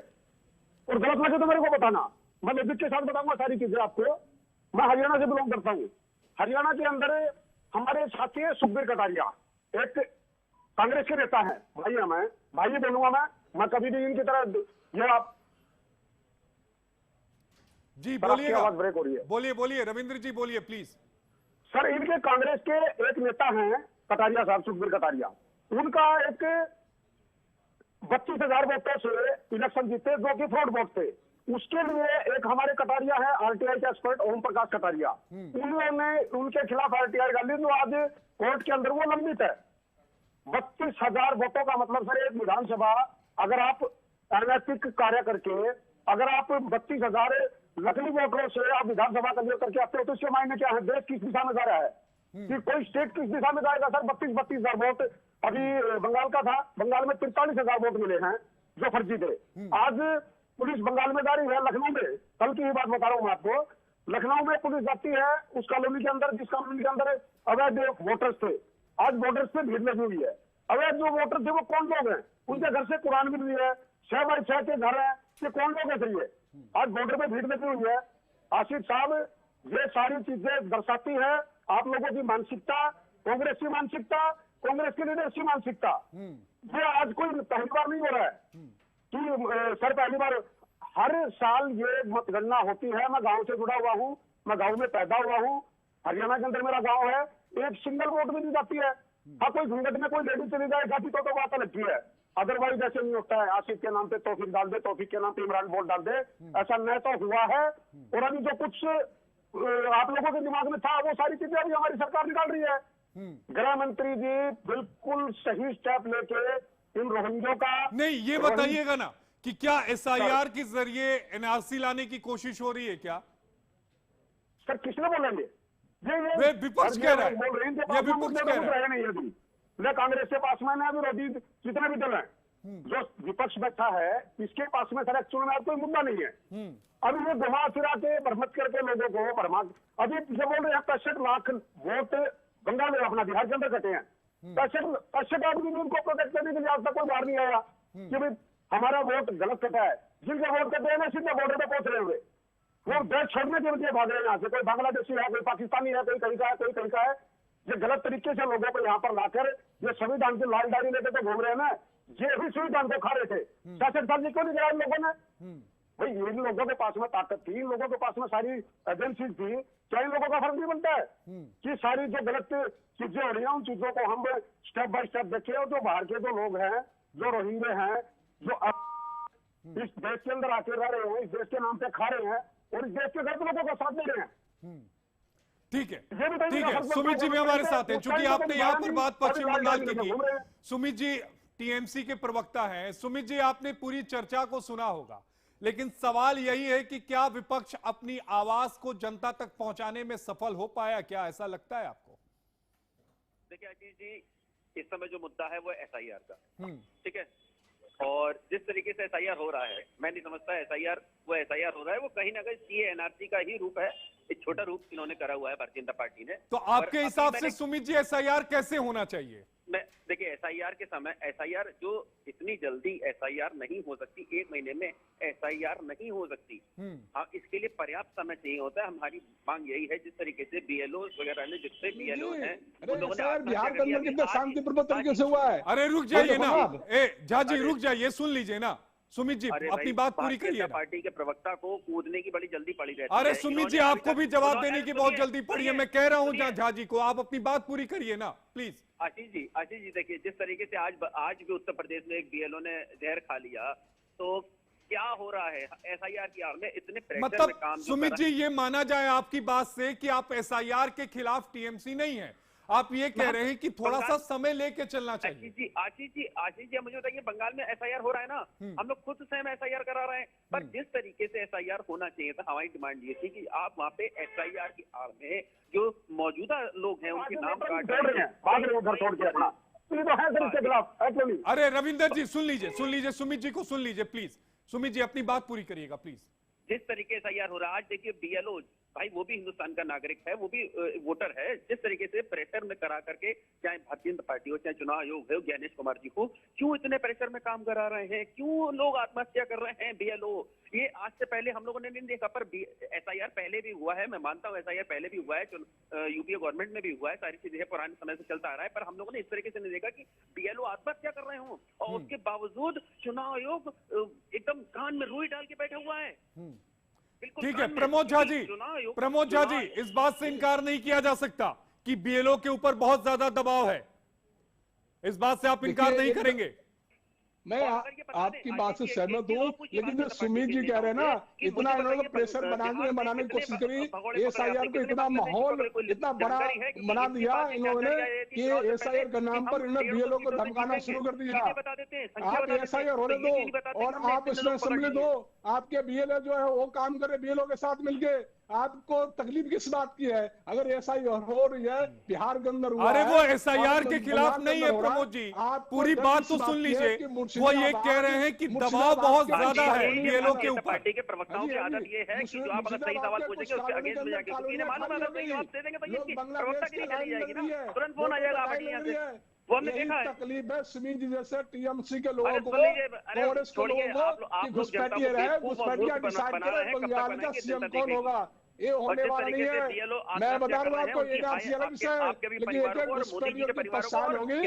और गलत लगे तो मेरे को बताना। मैं निश्चित के साथ बताऊंगा सारी चीजें आपको। मैं हरियाणा से बिलोंग करता हूँ। हरियाणा के अंदर हमारे साथी है सुखबीर कटारिया, एक कांग्रेस के नेता है। भाई है, मैं भाई बोलूंगा। मैं कभी भी इनकी तरह ये आप जी बोलिए, आवाज ब्रेक हो रही है। बोलिए रविंद्र जी, बोलिए प्लीज। सर, इनके कांग्रेस के एक नेता हैं कटारिया साहब, सुखबीर कटारिया। उनका एक 32,000 वोटों से इलेक्शन जीते जो कि फ्रॉड वोट थे। उसके लिए एक हमारे कटारिया है आरटीआई के एक्सपर्ट ओम प्रकाश कटारिया, उन्होंने उनके खिलाफ आरटीआई डाली जो आज कोर्ट के अंदर वो लंबित है। 32,000 वोटों का मतलब सर, एक विधानसभा अगर आप अनैतिक कार्य करके अगर आप 32,000 नकली वोटरों से आप विधानसभा का करके आते हो तो इसके मायने क्या है? देश किस दिशा में जा रहा है कि कोई स्टेट किस दिशा में जाएगा? सर 32,000 वोट अभी बंगाल का था, बंगाल में 43,000 वोट मिले हैं जो फर्जी थे। आज पुलिस बंगाल में जा रही है, लखनऊ में, कल की ही बात बता रहा हूँ मैं आपको। लखनऊ में पुलिस जाती है उस कॉलोनी के अंदर जिस कॉलोनी के अंदर अवैध वोटर्स थे। आज वोटर्स पे भीड़ लगी हुई है। अवैध जो वोटर थे वो कौन लोग हैं? उनके घर से कुरान मिल रही है, 6 बाई 6 के घर है, ये कौन लोग है? चाहिए आज बॉर्डर पे भीड़ लगी हुई है। आशीष साहब, ये सारी चीजें दर्शाती है आप लोगों की मानसिकता, कांग्रेस की मानसिकता, कांग्रेस के लीडर्स की मानसिकता। ये आज कोई पहली बार नहीं हो रहा है कि सर पहली बार, हर साल ये मतगणना होती है। मैं गांव से जुड़ा हुआ हूँ, मैं गांव में पैदा हुआ हूँ, हरियाणा के अंदर मेरा गांव है। एक सिंगल वोट भी दी जाती है। हाँ, कोई झंझट में कोई लेडी चली जाए जाती तो बात अलग की है, अदरवाइज ऐसे नहीं होता है। आसिफ के नाम पे तौफीक डाल दे, तौफीक के नाम पे इमरान वोट डाल दे, ऐसा न तो हुआ है। और अभी जो कुछ आप लोगों के दिमाग में था वो सारी चीजें अभी हमारी सरकार निकाल रही है। गृह मंत्री जी बिल्कुल सही स्टेप लेके इन रोहिंग्यों का नहीं, ये बताइएगा ना कि क्या एसआईआर के जरिए एनआरसी लाने की कोशिश हो रही है क्या? सर किसने बोलेंगे? ये विपक्ष कह रहा है, ये विपक्ष कह रहा है। नहीं अभी न कांग्रेस के पास में ना विरोधी जितने भी दल हैं, जो विपक्ष बैठा है इसके पास में सर एक्चुअल में कोई मुद्दा नहीं है। अभी ये घुमा फिरा के भ्रमित करके लोगों को भरमा, अभी जो बोल रहे हैं 65 लाख वोट बंगाल में अपना बिहार के अंदर कटे हैं। 65 आदमी उनको प्रोटेक्ट करने के लिए आज तक कोई बाहर नहीं आया कि भाई हमारा वोट गलत कटा है। जिनके वोट कटे हैं ना सीधे बॉर्डर पे पहुंच रहे हुए, वो देश छोड़ने के लिए भाग रहे हैं यहाँ से। कोई बांग्लादेशी है, कोई पाकिस्तानी है, कोई कहीं का है, कोई कहीं का है। ये गलत तरीके से लोगों को यहाँ पर लाकर ये संविधान की लाल डायरी लेके तो घूम रहे हैं ना, ये भी संविधान को खा रहे थे। 66 साल जी क्यों नहीं गिराया इन लोगों ने? भाई इन लोगों के पास में ताकत थी, इन लोगों के पास में सारी एजेंसी थी, क्या इन लोगों का फर्क नहीं बनता है कि सारी जो गलत चीजें हो रही हैं उन चीजों को हम स्टेप बाय स्टेप देखें? और जो बाहर के जो लोग हैं, जो रोहिंग्या हैं, जो इस देश के अंदर आके रह रहे हैं, इस देश के नाम पे खा रहे हैं और इस देश के गलत लोगों का साथ दे रहे हैं। ठीक है सुमित जी भी हमारे साथ हैं, चूंकि आपने यहाँ पर बात पश्चिम बंगाल की की। सुमित जी टीएमसी के प्रवक्ता हैं। सुमित जी, आपने पूरी चर्चा को सुना होगा, लेकिन सवाल यही है कि क्या विपक्ष अपनी आवाज को जनता तक पहुंचाने में सफल हो पाया? क्या ऐसा लगता है आपको? देखिए अजीत जी, इस समय जो मुद्दा है वो एसआईआर का, ठीक है। और जिस तरीके से एसआईआर हो रहा है, मैं नहीं समझता एसआईआर हो रहा है, वो कहीं ना कहीं सीए एनआरसी का ही रूप है, एक छोटा रूप इन्होंने करा हुआ है भारतीय जनता पार्टी ने। तो आपके हिसाब से सुमित जी एसआईआर कैसे होना चाहिए? मैं देखिए एसआईआर के समय एसआईआर जो इतनी जल्दी एसआईआर नहीं हो सकती, 1 महीने में एसआईआर नहीं हो सकती। हाँ, इसके लिए पर्याप्त समय चाहिए होता है। हमारी मांग यही है, जिस तरीके से बीएलओ वगैरह ने, जितने बीएलओ हैं उन लोगों ने बिहार के अंदर कितने शांतिपूर्ण तरीके से हुआ है। अरे रुक जाइए ना, झा जी रुक जाइए, सुन लीजिए ना सुमित जी, अपनी बात पूरी करिए। पार्टी के प्रवक्ता को कूदने की बड़ी जल्दी पड़ी रहती है। अरे सुमित जी, आपको भी जवाब देने की बहुत जल्दी पड़ी है। मैं कह रहा हूँ झा जी को, आप अपनी बात पूरी करिए ना प्लीज। आशीष जी देखिए, जिस तरीके से आज भी उत्तर प्रदेश में एक बीएलओ ने जहर खा लिया, तो क्या हो रहा है एसआईआर की आड़ में इतने प्रेशर में काम। मतलब सुमित जी, ये माना जाए आपकी बात से कि आप एसआईआर के खिलाफ टीएमसी नहीं है, आप ये कह रहे हैं कि थोड़ा सा समय लेके चलना चाहिए। आशीष जी मुझे बताइए, बंगाल में एसआईआर हो रहा है ना, हम लोग खुद स्वयं एसआईआर करा रहे हैं, पर जिस तरीके से एसआईआर होना चाहिए था, हमारी डिमांड ये थी कि आप वहाँ पे एसआईआर की आड़ में जो मौजूदा लोग हैं उनके नाम काट रहे हैं। अरे रविंदर जी सुन लीजिए, सुमित जी को सुन लीजिए प्लीज। सुमित जी अपनी बात पूरी करिएगा प्लीज। जिस तरीके से एसआईआर हो रहा है, आज देखिए बीएलओ भाई वो भी हिंदुस्तान का नागरिक है, वो भी वोटर है, जिस तरीके से प्रेशर में करा करके, चाहे भारतीय जनता पार्टी हो, चाहे चुनाव आयोग हो, ज्ञानेश कुमार जी हो, क्यों इतने प्रेशर में काम करा रहे हैं, क्यों लोग आत्महत्या कर रहे हैं बीएलओ। ये आज से पहले हम लोगों ने नहीं देखा, पर एसआईआर पहले भी हुआ है, मैं मानता हूँ एसआईआर पहले भी हुआ है, यूपीए गवर्नमेंट में भी हुआ है, सारी चीजें पुराने समय से चलता आ रहा है, पर हम लोगों ने इस तरीके से नहीं देखा कि बीएलओ आत्महत्या कर रहे हों, और उसके बावजूद चुनाव आयोग एकदम कान में रुई डाल के बैठा हुआ है। ठीक है प्रमोद झा जी, इस बात से इनकार नहीं किया जा सकता कि बीएलओ के ऊपर बहुत ज्यादा दबाव है, इस बात से आप इनकार नहीं करेंगे। मैं आपकी बात से सहमत हूँ, लेकिन जो सुमित जी कह रहे हैं ना, इतना इन्होंने प्रेशर बनाने की कोशिश करी, एसआईआर को इतना माहौल इतना बड़ा बना दिया इन्होंने कि एसआईआर के नाम पर इन्होंने बीएलओ को धमकाना शुरू कर दिया। आप एसआईआर होने दो और आप इसमें सम्मिलित हो, आपके बीएलओ जो है वो काम करे बीएलओ के साथ मिलके। आपको तकलीफ किस बात की है? अगर एसआईआर हो रही है बिहार के अंदर, अरे वो एसआईआर के खिलाफ नहीं है प्रमोद जी, पूरी बात तो सुन लीजिए। वो ये कह रहे हैं कि दबाव बहुत ज्यादा है बीएलओ के ऊपर। पार्टी के प्रवक्ताओं की आदत ये है कि जो आप अगर सही सवाल पूछेंगे उसके अगेंस्ट में जाके, क्योंकि इन्हें मालूम है अगर सही जवाब दे देंगे तो ये प्रवक्तागिरी चली जाएगी ना, तुरंत फोन आ जाएगा आप यहाँ से। वो हमने देखा है। तकलीफ है सुमित जी जैसे टीएमसी के लोगों को, कांग्रेस के लोगों को कि घुसपैठिए रहे, घुसपैठिया डिसाइड करे बंगाल का सीएम कौन होगा। ये होने वाला नहीं है। मैं बता रहा हूँ आपको, एक अलग विषय है, लेकिन एक घुसपैठियों की पहचान होगी।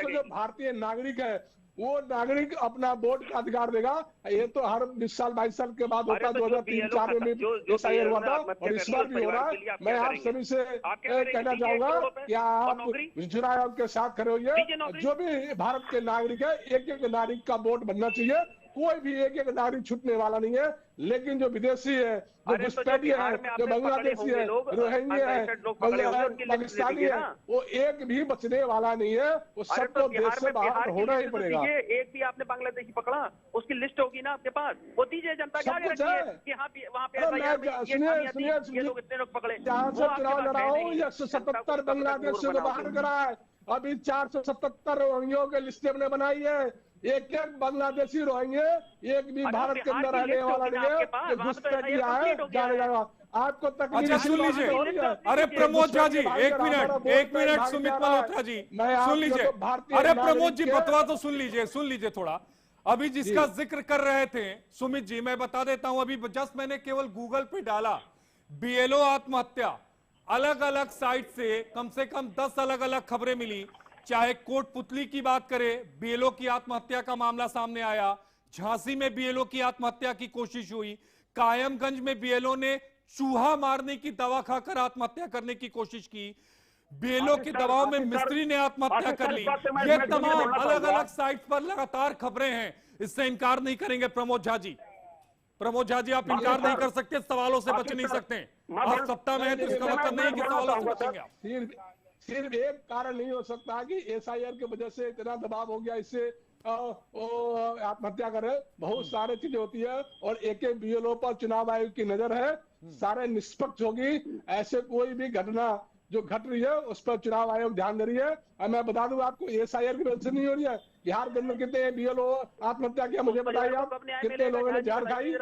जो भारतीय नागरिक है वो नागरिक अपना वोट का अधिकार देगा। ये तो हर 20 साल 22 साल के बाद होता है। 2003-04 में भी एसआईआर हुआ था और इस बार भी हो रहा है। मैं आप सभी से कहना चाहूंगा कि आप चुनाव आयोग के साथ खड़े होइए। जो भी भारत के नागरिक है, एक एक नागरिक का वोट बनना चाहिए। कोई भी एक एक नागरिक छूटने वाला नहीं है। लेकिन जो विदेशी है, जो घुसपैठी है, जो बांग्लादेशी है, रोहिंग्या है, पाकिस्तानी है, वो एक भी बचने वाला नहीं है। वो सबको देश से बाहर होना ही पड़ेगा। एक भी आपने बांग्लादेशी पकड़ा, उसकी लिस्ट होगी ना आपके पास, वो दीजिए जनता क्या रखी है कि हाँ वहाँ पे सुनिए लोग इतने लोग पकड़े। जहाँ से चुनाव लड़ा हूँ 177 बांग्लादेशियों को बाहर करा है। अभी 477 रोहिंग्यों की लिस्ट हमने बनाई है। एक एक बांग्लादेशी रोहिंग्या एक भी भारत के अंदर रहने वाला नहीं है। घुसपैठिया है, जाएगा आपको तकलीफ। अच्छा सुन लीजिए, अरे प्रमोद झा जी एक मिनट सुमित मल्होत्रा जी सुन लीजिए। अरे प्रमोद जी बतवा तो सुन लीजिए थोड़ा। अभी जिसका जिक्र कर रहे थे सुमित जी, मैं बता देता हूं। अभी जस्ट मैंने केवल गूगल पे डाला बीएलओ आत्महत्या, अलग अलग साइट से कम 10 अलग अलग खबरें मिली। चाहे कोटपुतली की बात करें, बीएलओ की आत्महत्या का मामला सामने आया। झांसी में बीएलओ की आत्महत्या की कोशिश हुई। कायमगंज में बीएलओ ने चूहा मारने की दवा खाकर आत्महत्या करने की कोशिश की। बीएलओ के दबाव में मिस्त्री ने आत्महत्या कर ली। ये तमाम अलग अलग साइट पर लगातार खबरें हैं, इससे इनकार नहीं करेंगे प्रमोद झा जी। आप इनकार नहीं कर सकते, सवालों से बच नहीं सकते। आप सत्ता में है तो इसका मतलब नहीं कि सवालों से बचेंगे आप। सिर्फ एक कारण नहीं हो सकता कि एसआईआर की वजह से इतना दबाव हो गया, इससे आत्महत्या करे। बहुत सारे चीजें होती है और एक एक बीएलओ पर चुनाव आयोग की नजर है। सारे निष्पक्ष होगी। ऐसे कोई भी घटना जो घट रही है उस पर चुनाव आयोग ध्यान दे रही है। और मैं बता दूं आपको, SIR की वजह से नहीं हो रही है। बिहार के अंदर कितने BLO आत्महत्या किया, मुझे बताइए आप, कितने लोगों ने जहर खाई।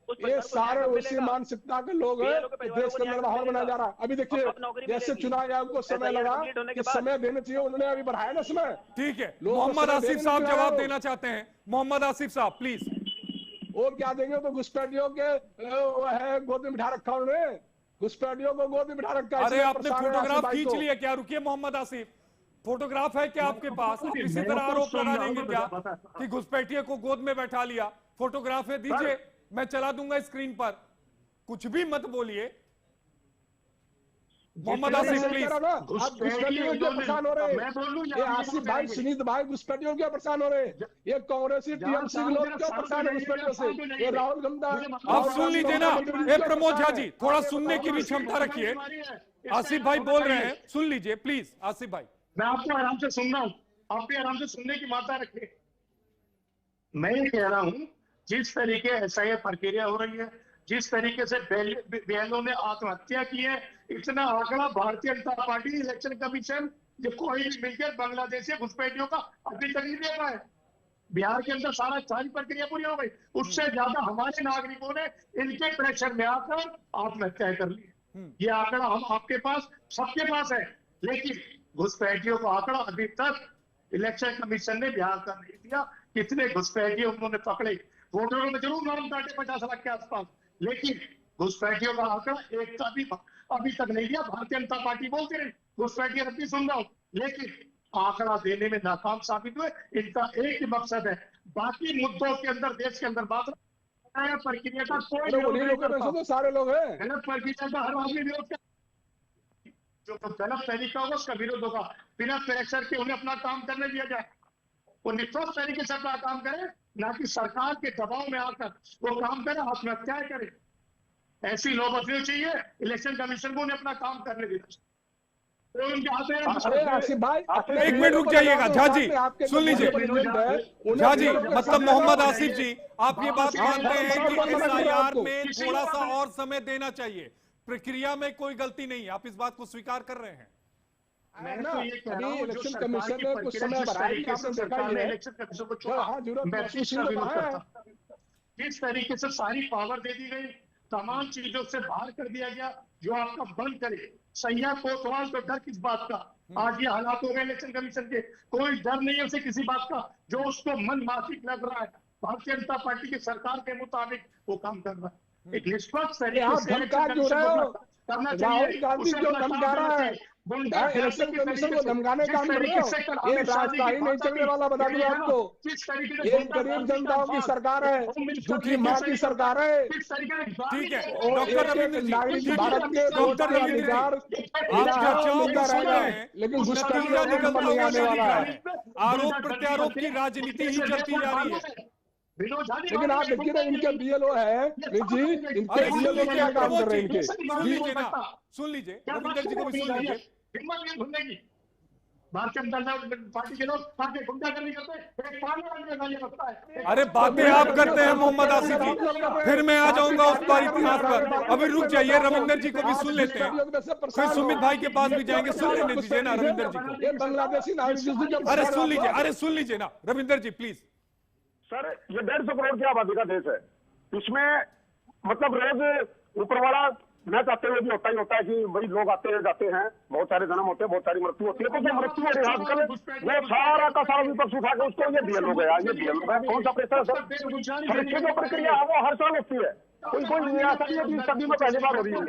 ये सारे उसी मानसिकता के लोग हैं, देश के अंदर माहौल बनाया जा रहा है। अभी देखिए, जैसे चुनाव आयोग को समय लगा कि समय देना चाहिए, उन्होंने अभी बढ़ाया ना समय। ठीक है, मोहम्मद आसिफ साहब जवाब देना चाहते हैं। मोहम्मद आसिफ साहब प्लीज। और क्या देंगे, तो घुसपैठियों के है गोद में बिठा रखा उन्होंने, घुसपैठियों को गोद में बिठा रखा है। अरे आपने फोटोग्राफ खींच लिया क्या? रुकिए मोहम्मद आसिफ, फोटोग्राफ है क्या आपके पास? आप इसी तरह आरोप लगा देंगे क्या कि घुसपैठियों को गोद में बैठा लिया? फोटोग्राफ है, दीजिए, मैं चला दूंगा स्क्रीन पर। कुछ भी मत बोलिए मोहम्मद आसिफ प्लीज। घुसपैठियों क्यों परेशान हो रहे हैं? ये आसिफ भाई, सुनीत भाई घुसपैठियों क्यों परेशान हो रहे हैं? ये कांग्रेसी TMC के लोग क्यों परेशान है घुसपैठियों से? ये राहुल गांधी, आप सुन लीजिए ना, ये प्रमोद झा जी थोड़ा सुनने की भी क्षमता रखिए। आसिफ भाई बोल रहे हैं, सुन लीजिए प्लीज। आसिफ भाई, मैं आपको आराम से सुन रहा हूं, आप भी आराम से सुनने की मात्रा रखिए। मैं ये कह रहा हूं, जिस तरीके SIR प्रक्रिया हो रही है, जिस तरीके से BLO ने आत्महत्या की है, इतना आंकड़ा Bharatiya Janata party election commission जो कोई भी मिलकर बांग्लादेशी घुसपैठियों का अभी तक नहीं दे पाए। बिहार के अंदर सारी प्रक्रिया पूरी हो गई, उससे ज्यादा हमारे नागरिकों ने इनके प्रेशर में आकर आत्महत्या कर ली। ये आंकड़ा हम आपके पास, सबके पास है, लेकिन घुसपैठियों का आंकड़ा अभी तक इलेक्शन कमीशन ने बिहार का नहीं दिया। कितने घुसपैठियों उन्होंने पकड़े, वोटरों में जरूर नाम काटे 50 लाख के आसपास, लेकिन घुसपैठियों का आंकड़ा एक का भी अभी तक नहीं दिया। भारतीय जनता पार्टी बोलती रही घुसपैठियों रद्दी सुन रहा हूं, लेकिन आंकड़ा देने में नाकाम साबित हुए। इनका एक ही मकसद है, बाकी मुद्दों के अंदर देश के अंदर बात प्रक्रिया का कोई तो सारे लोग हैं, गलत प्रक्रिया का हर आदमी विरोध कर, जो गलत तरीका होगा उसका विरोध होगा। बिना प्रेशर के उन्हें अपना काम करने दिया जाए, वो निष्पक्ष तरीके से अपना काम करे, ना कि सरकार के दबाव में आकर वो काम करे, आत्महत्याएं करे। ऐसी नौबत नहीं चाहिए। इलेक्शन कमीशन को उन्हें अपना काम करने देना चाहिए। तो उनके हाथ में एक मिनट रुक जाइएगा झा जी, सुन लीजिए झा जी, मतलब मोहम्मद आसिफ जी, आप ये बात मानते हैं कि SIR में थोड़ा सा और समय देना चाहिए, प्रक्रिया में कोई गलती नहीं है, आप इस बात को स्वीकार कर रहे हैं? मैं तो ये कह रहा हूं, इलेक्शन कमीशन ने कुछ समय बढ़ाया, सरकार ने इलेक्शन कमीशन को छोड़ा, मैं इसका विरोध करता। जिस तरीके से सारी पावर दे दी गई, तमाम चीजों से बाहर कर दिया गया, जो आपका बंद करे। सैया कोतवाल को डर किस बात का? आज ये हालात हो गए इलेक्शन कमीशन के, कोई डर नहीं है उसे किसी बात का। जो उसको मन माफिक लग रहा है, भारतीय जनता पार्टी की सरकार के मुताबिक वो काम कर रहा है। एक निष्पक्ष तरीके से करना चाहिए। राहुल गांधी क्यों धमका रहा है? इलेक्शन कमीशन को धमकाने का काम कर रहे हो? ये रास्ता ही नहीं चलने वाला, बता दूं आपको। ये गरीब जनताओं की सरकार है, झूठी मां की सरकार है। ठीक है डॉक्टर रविंद्र जी, नागरिक भारत के डॉक्टर रविंद्र जी, आप चर्चाओं को सुन रहे हैं, लेकिन नतीजा निकलता हुआ नहीं दिख रहा है। आरोप प्रत्यारोप की राजनीति ही चलती जा रही है। लेकिन आप देखिए ना, इनके BLO है जी, इनके BLO क्या काम कर रहे हैं इनके? सुन लीजिए ना, सुन लीजिए रविंदर जी को भी सुन लीजिए। भारतीय जनता पार्टी के लोग गुंडागर्दी करते हैं। अरे बातें आप करते हैं मोहम्मद आसिफ जी, फिर मैं आ जाऊंगा उस पर इतिहास पर। अभी रुक जाइए, रविंदर जी को भी सुन लेते हैं, फिर सुमित भाई के पास भी जाएंगे। सुन लेने दीजिए ना रविंदर जी को। बांग्लादेशी नागरिक, अरे सुन लीजिए, अरे सुन लीजिए ना रविंदर जी प्लीज। सर, ये 150 करोड़ की आबादी का देश है, इसमें मतलब रोज ऊपर वाला न चाहते हुए भी होता ही होता है कि वही लोग आते हैं जाते हैं, बहुत सारे जन्म होते हैं, बहुत सारी मृत्यु होती है। तो जो मृत्यु है आजकल वो सारा का सारा विपक्ष उठा के उसको ये BLO गया, ये BLO गया, कौन सा प्रेशर है सर? परीक्षा जो प्रक्रिया है वो हर साल होती है, कोई ऐसा नहीं है कि सदी में पहली बार हो रही है।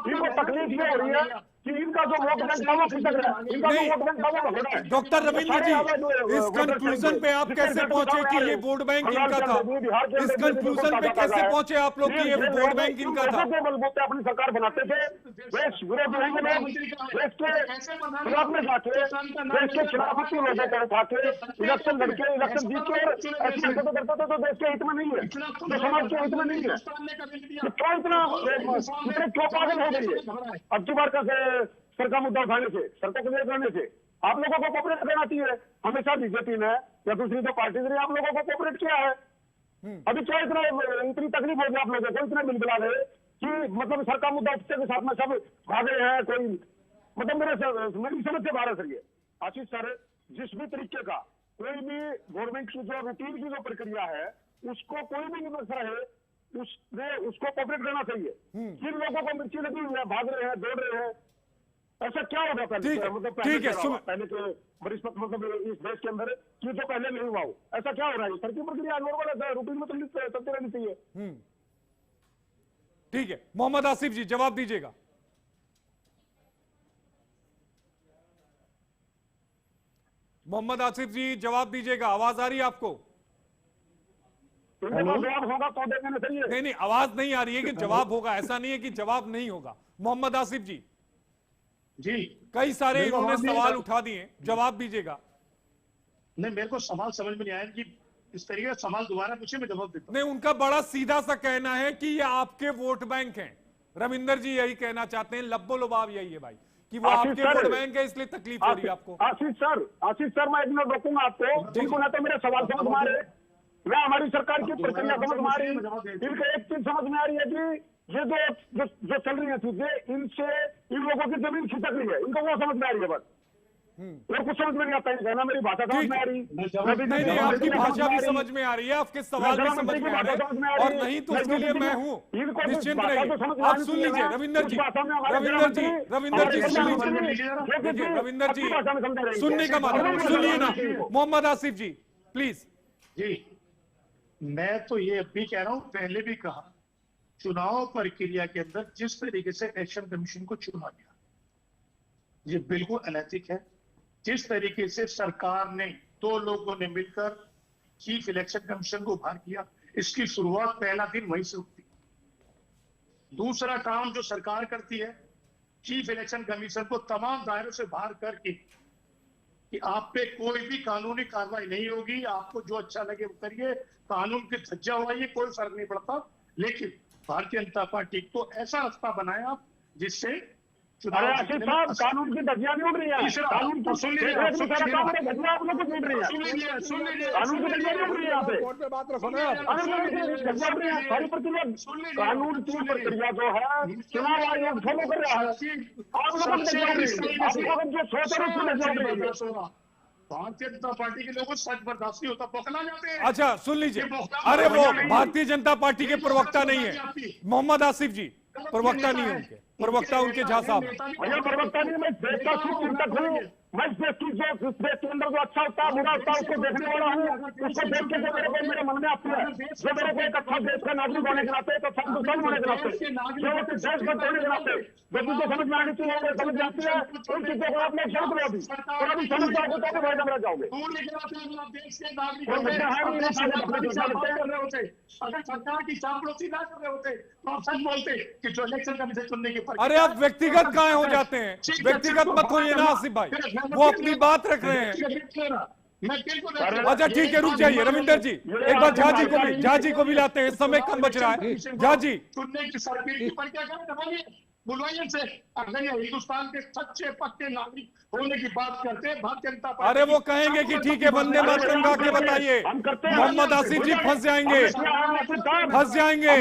इनको तकलीफ ये हो रही है कि इनका जो वोट बैंक था वो खिसक रहा है, इनका जो वोट बैंक था वो भग रहा है। डॉक्टर रविंद्र जी, इस कंक्लूजन पे आप कैसे पहुंचे कि ये वोट बैंक इनका था? इस कंक्लूजन पे कैसे पहुंचे आप लोग कि ये वोट बैंक इनका था? जो बलबूते अपनी सरकार बनाते थे, वे विरोधी लोग इसके खिलाफ में जाके, इसके खिलाफ लोगों को उठाके इलेक्शन लड़के, इलेक्शन जीत के ऐसी हरकतें करते थे। तो देश के हित में नहीं है, तो समाज के हित में नहीं है। क्यों इतने क्यों पागल हो गई है? अब की बार कैसे सर का मुद्दा उठाने से, सर को क्लियर करने से आप लोगों को कोऑपरेट करना चाहिए। हमेशा बीजेपी ने या दूसरी तो पार्टी ने आप लोगों को कोऑपरेट किया है। अभी क्या इतनी तकलीफ हो गई आप लोगों को, इतने मिलमिला गए कि मतलब सर का मुद्दा उठने के साथ में सब भागे हैं, कोई मतलब मेरी समझ से बाहर है सर ये। आशीष सर, जिस भी तरीके का कोई भी गवर्नमेंट की जो रूटीन की जो प्रक्रिया है उसको कोई भी विमर्श रहे उसको कॉपरेट करना चाहिए। जिन लोगों को मिर्ची लगी हुई है, भाग रहे हैं, दौड़ रहे हैं, ऐसा क्या होगा पहले? मतलब ठीक है, पहले के वरिष्ठ मतलब इस देश के अंदर कि जो पहले नहीं हुआ हो, ऐसा क्या हो रहा है? सर की प्रक्रिया नॉर्मल है, रूटीन में चलती रहनी चाहिए। ठीक है, मोहम्मद आसिफ जी जवाब दीजिएगा। मोहम्मद आसिफ जी जवाब दीजिएगा, आवाज आ रही है आपको? जवाब होगा तो देना चाहिए। नहीं, आवाज नहीं आ रही है कि जवाब होगा, ऐसा नहीं है कि जवाब नहीं होगा। मोहम्मद आसिफ जी जी, कई सारे इन्होंने सवाल उठा दिए, जवाब दीजिएगा। नहीं, मेरे को सवाल समझ में नहीं आया कि इस तरीके का सवाल दोबारा पूछे, मैं जवाब देता हूं। नहीं, उनका बड़ा सीधा सा कहना है कि ये आपके वोट बैंक हैं। रविंदर जी यही कहना चाहते हैं, लब्बो लुबाब यही है भाई कि वो आपके वोट बैंक है, इसलिए तकलीफ हो रही है आपको। आशीष सर मैं एक मिनट रोकूंगा आपको। जिनको ना तो मेरे सवाल समझ में आ रहे, ना हमारी सरकार की प्रक्रिया समझ में आ रही, इनको एक चीज समझ में आ रही है कि ये जो चल रही है चीजें, इनसे इन लोगों की जमीन खिसक रही है, इनको वो समझ में आ रही है बस, और कुछ समझ में नहीं आता है। मेरी भाषा समझ में आ रही नहीं, आपकी भाषा भी समझ में आ रही है, आपके सवाल भी समझ में आ रहे हैं, और नहीं तो उसके लिए मैं हूं, निश्चिंत रहिए। आप सुन लीजिए रविंदर जी सुन लीजिए। रविंदर जी सुनने का मतलब सुनिए ना। मोहम्मद आसिफ जी प्लीज। जी, मैं तो ये अब भी कह रहा हूं, पहले भी कहा, चुनाव प्रक्रिया के अंदर जिस तरीके से इलेक्शन कमीशन को चुना गया ये बिल्कुल अनैतिक है। जिस तरीके से सरकार ने 2 लोगों ने मिलकर चीफ इलेक्शन कमीशन को बाहर किया, इसकी शुरुआत पहला दिन वहीं से होती। दूसरा काम जो सरकार करती है, चीफ इलेक्शन कमीशन को तमाम दायरों से बाहर करके कि आप पे कोई भी कानूनी कार्रवाई नहीं होगी, आपको जो अच्छा लगे वो करिए, कानून की धज्जा उड़ाइए, कोई फर्क नहीं पड़ता। लेकिन भारतीय जनता पार्टी को ऐसा रास्ता बनाया जिससे आशीष साहब कानून की धज्जियां नहीं उड़ रही है, कानून की सुन लीजिए, आप लोग को उड़ रही है, कानून की धज्जियां नहीं उड़ रही है। यहाँ पे बात रखो ना, सारी प्रक्रिया कानून की प्रक्रिया जो है चुनाव आयोग फॉलो कर रहा है, आप लोगों जो सोच रहे हैं। भारतीय जनता पार्टी के लोगों सच बर्दाश्त नहीं होता, बौखला जाते हैं। अच्छा सुन लीजिए, अरे वो भारतीय जनता पार्टी के प्रवक्ता नहीं है मोहम्मद आसिफ जी, प्रवक्ता नहीं होंगे, प्रवक्ता उनके झा साहब। प्रवक्ता नहीं, मैं देश का चिंतक हूँ, मैं देश की जो देश के अंदर जो अच्छा होता है बुरा होता है उसको देखने वाला हूँ, उसको देख के जो मेरे मन में आती है, जो मेरे को एक अच्छा देश का नागरिक होने के नाते, तो संतुष्ट होने के नाते, जो देश को होने के नाते जो चीजें समझ में आनी चाहिए वो समझ जाती है, उन चीजों को आप लोग समझ रहे अभी, और अभी समझ जाओगे तो भाई समझ जाओगे। अगर सरकार की चापलूसी ना कर रहे होते तो आप सच बोलते कि जो इलेक्शन कमीशन चुनने की। अरे आप व्यक्तिगत काहे हो जाते हैं, व्यक्तिगत मत होइए ना आसिफ भाई, वो अपनी बात रख रहे हैं। अच्छा ठीक है, रुक जाइए रविंदर जी, एक बार झा जी को भी लाते हैं, समय कम बच रहा है। झा जी चुनने की सरकार की प्रक्रिया करवाइए, बुलवाइए से। अगर ये हिंदुस्तान के सच्चे पक्के नागरिक होने की बात करते हैं भारतीय जनता पार्टी, अरे वो कहेंगे कि ठीक है वंदे मातरम गा के बताइए, मोहम्मद आसिफ जी फंस जाएंगे, फंस जाएंगे।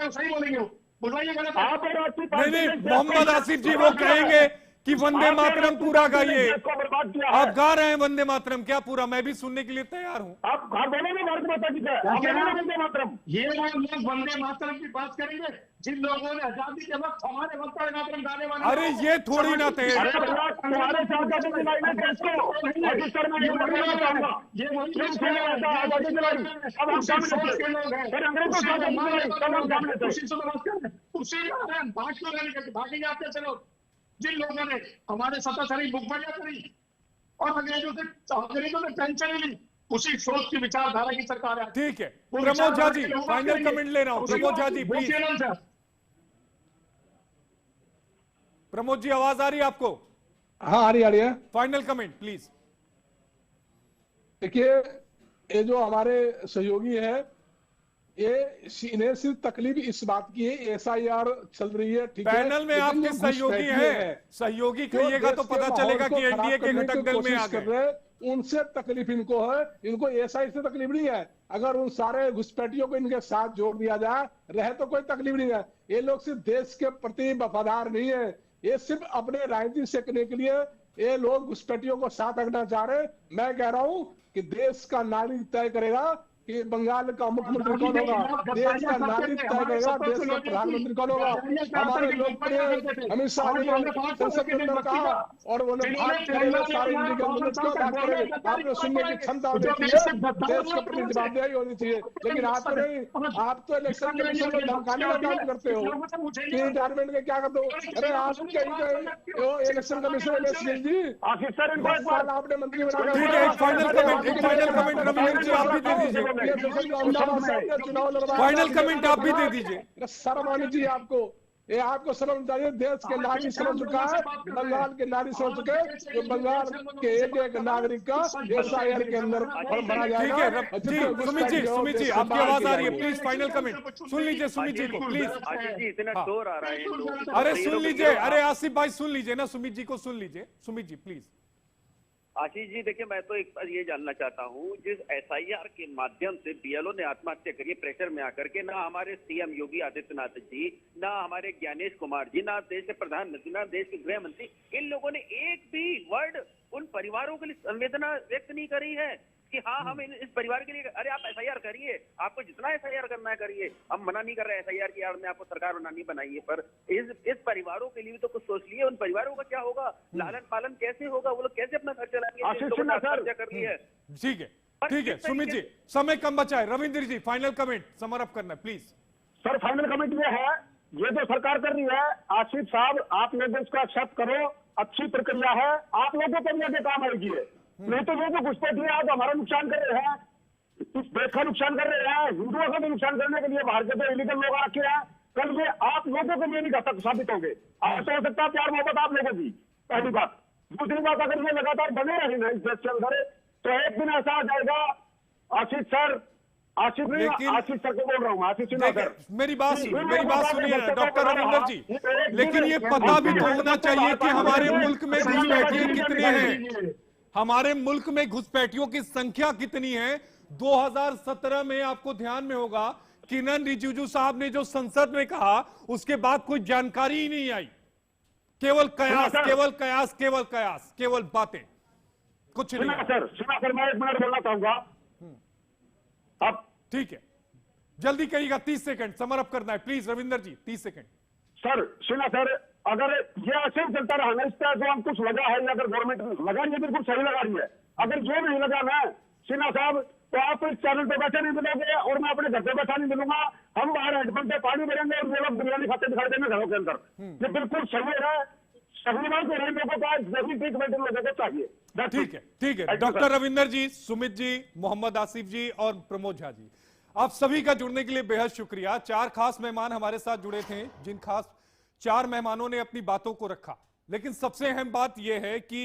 सही बोलेंगे, बुलवाइए। नहीं, मोहम्मद आसिफ जी वो कहेंगे कि वंदे मातरम पूरा गाइए। आप गा रहे हैं वंदे मातरम, क्या पूरा? मैं भी सुनने के लिए तैयार हूँ। आप बोलेंगे भारत माता की जय, वंदे मातरम। ये लोग वंदे मातरम की बात करेंगे जिन लोगों ने आजादी के वक्त हमारे वक्त वंदे मातरम गाने वाले। अरे ये थोड़ी ना थे, तुम्हारे आजादी दिलाई ना देश को, ये आजादी दिलाई, अब हम सामने के लोग हैं, अंग्रेजों से आजादी दिलाई, तब हम सामने थे। उसी भागे जाते हैं लोग, जिन लोगों ने हमारे सत्ताधारी मुखबरियां करी और अंग्रेजों ने पेंशन ली, उसी सोच की विचारधारा की सरकार है। ठीक है, प्रमोद झा जी फाइनल कमेंट ले रहा हूं। प्रमोद झा जी प्लीज। प्रमोद जी आवाज आ रही है आपको? हाँ आ रही है। Final comment please. देखिए ये जो हमारे सहयोगी है, ये इन्हें सिर्फ तकलीफ इस बात की है, SIR चल रही है, ठीक है, पैनल में आपके सहयोगी हैं, सहयोगी कहिएगा तो पता चलेगा कि एनडीए के घटक दल में आ गए। उनसे तकलीफ इनको है, इनको एसआई से तकलीफ नहीं है। अगर उन सारे घुसपैठियों को इनके साथ जोड़ दिया जाए, रहे तो कोई तकलीफ नहीं है। ये लोग सिर्फ देश के प्रति वफादार नहीं है, ये सिर्फ अपने राजनीति सेकने के लिए ये लोग घुसपैठियों को साथ रखना चाह रहे। मैं कह रहा हूं कि देश का नागरिक तय करेगा कि बंगाल का मुख्यमंत्री कौन होगा, देश का नागरिक तय करेगा देश का प्रधानमंत्री कौन होगा। हमारे लोकप्रिय अमित शाह ने संसद के अंदर कहा और उन्होंने बात करेगा सारे इंडियन मुल्क को बात करेंगे। आपने सुनने की क्षमता होनी चाहिए, देश के प्रति जवाबदेही होनी चाहिए, लेकिन आप नहीं, आप तो इलेक्शन कमीशन को धमकाने का काम करते हो कि रिटायरमेंट के क्या करते हो। अरे आप इलेक्शन कमीशन में जी आपने मंत्री बना। ठीक है, एक फाइनल कमेंट रविंद्र जी आप भी दे दीजिए, फाइनल कमेंट आप भी दे दीजिए। शर्म आनी चाहिए आपको, ये आपको समझ चाहिए। देश के नागरिक समझ चुका है, बंगाल के नागरिक समझ चुके कि बंगाल के एक नागरिक का एसआईआर के अंदर फॉर्म भरा जाएगा। ठीक है सुमित जी आपकी आवाज आ रही है, प्लीज फाइनल कमेंट सुन लीजिए सुमित जी को प्लीज। इतना शोर आ रहा है, अरे सुन लीजिए, अरे आसिफ भाई सुन लीजिए ना, सुमित जी को सुन लीजिए। सुमित जी प्लीज। आशीष जी देखिए, मैं तो एक बार ये जानना चाहता हूँ, जिस एसआईआर के माध्यम से बीएलओ ने आत्महत्या करी, प्रेशर में आकर के, ना हमारे सीएम योगी आदित्यनाथ जी, ना हमारे ज्ञानेश कुमार जी, ना देश के प्रधानमंत्री, ना देश के गृह मंत्री, इन लोगों ने एक भी वर्ड उन परिवारों के लिए संवेदना व्यक्त नहीं करी है कि हाँ हम इस परिवार के लिए। अरे आप एसआईआर करिए, आपको जितना एसआईआर करना है करिए, हम मना नहीं कर रहे एसआईआर की आड़ में आपको सरकार बनानी बनाइए, पर इस परिवारों के लिए भी तो कुछ सोच लिए। उन परिवारों का क्या होगा, लालन पालन कैसे होगा, वो लोग कैसे अपना घर चलाएंगे, कर ली है। ठीक है सुमित जी, समय कम बचा है। रविंद्र जी फाइनल कमेंट समर अप करना है प्लीज। सर फाइनल कमेंट ये है, ये जो सरकार कर रही है, आसिफ साहब आप लोग इसको एक्सेप्ट करो, अच्छी प्रक्रिया है, आप लोगों को भी आगे काम आएगी है। नहीं तो ये जो घुसपैठी है तो हमारा नुकसान कर रहे हैं, इस देश का नुकसान कर रहे हैं, हिंदुओं का भी नुकसान करने के लिए बाहर के जो इलीगल लोग रखे हैं, कल में आप लोगों के लिए नहीं घातक साबित होंगे। आज तो हो सकता है प्यार मोहब्बत आप लोगों की, पहली बात। दूसरी बात, अगर ये लगातार बने रहे ना इस देश के अंदर, तो एक दिन ऐसा आ जाएगा, आशीष सर, आशीष सर को बोल रहा हूँ, आशीष सर मेरी बात सुनिए डॉक्टर रविंदर जी, लेकिन ये पता भी तो होना चाहिए कि हमारे मुल्क में घुसपैठिए कितने हैं, हमारे मुल्क में घुसपैठियों की संख्या कितनी है। 2017 में आपको ध्यान में होगा किरण रिजिजू साहब ने जो संसद में कहा, उसके बाद कोई जानकारी ही नहीं आई, केवल कयास, केवल कयास, केवल कयास, केवल बातें, कुछ नहीं। सर मैं 1 मिनट बोलना चाहूंगा अब। ठीक है, जल्दी कहिएगा, 30 सेकंड समर अप करना है please Ravinder ji, 30 second. Sir सुना सर, अगर ये ऐसे ही चलता रहा ना, इस तरह जो हम कुछ लगा है, अगर गवर्नमेंट लगा रही है, बिल्कुल सही लगा रही है। अगर जो नहीं लगा ना सिन्हा साहब, तो आप इस चैनल पे बैठे नहीं मिलोगे और मैं अपने घर पे बैठा नहीं मिलूंगा। हम बाहर हेडपंप पे पानी भरेंगे और वो लोग बिरयानी खाते दिखाई देंगे घरों के अंदर। ये बिल्कुल सही है, सही बात है, लोगों का जैसी ट्रीटमेंट लोगों को चाहिए। ठीक है डॉक्टर रविंदर जी, सुमित जी, मोहम्मद आसिफ जी और प्रमोद झा जी, आप सभी का जुड़ने के लिए बेहद शुक्रिया। 4 खास मेहमान हमारे साथ जुड़े थे, जिन खास 4 मेहमानों ने अपनी बातों को रखा, लेकिन सबसे अहम बात यह है कि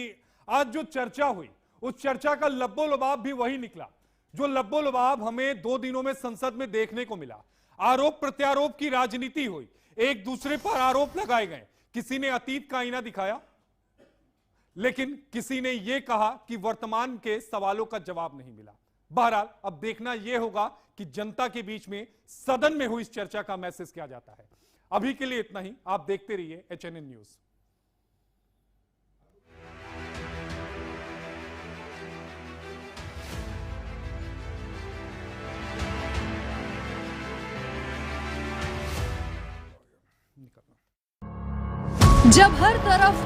आज जो चर्चा हुई, उस चर्चा का लब्बो लबाब भी वही निकला जो लब्बो लबाब हमें 2 दिनों में संसद में देखने को मिला। आरोप प्रत्यारोप की राजनीति हुई, एक दूसरे पर आरोप लगाए गए, किसी ने अतीत का आईना दिखाया, लेकिन किसी ने यह कहा कि वर्तमान के सवालों का जवाब नहीं मिला। बहरहाल अब देखना यह होगा कि जनता के बीच में सदन में हुई इस चर्चा का मैसेज क्या जाता है। अभी के लिए इतना ही, आप देखते रहिए HNN न्यूज। जब हर तरफ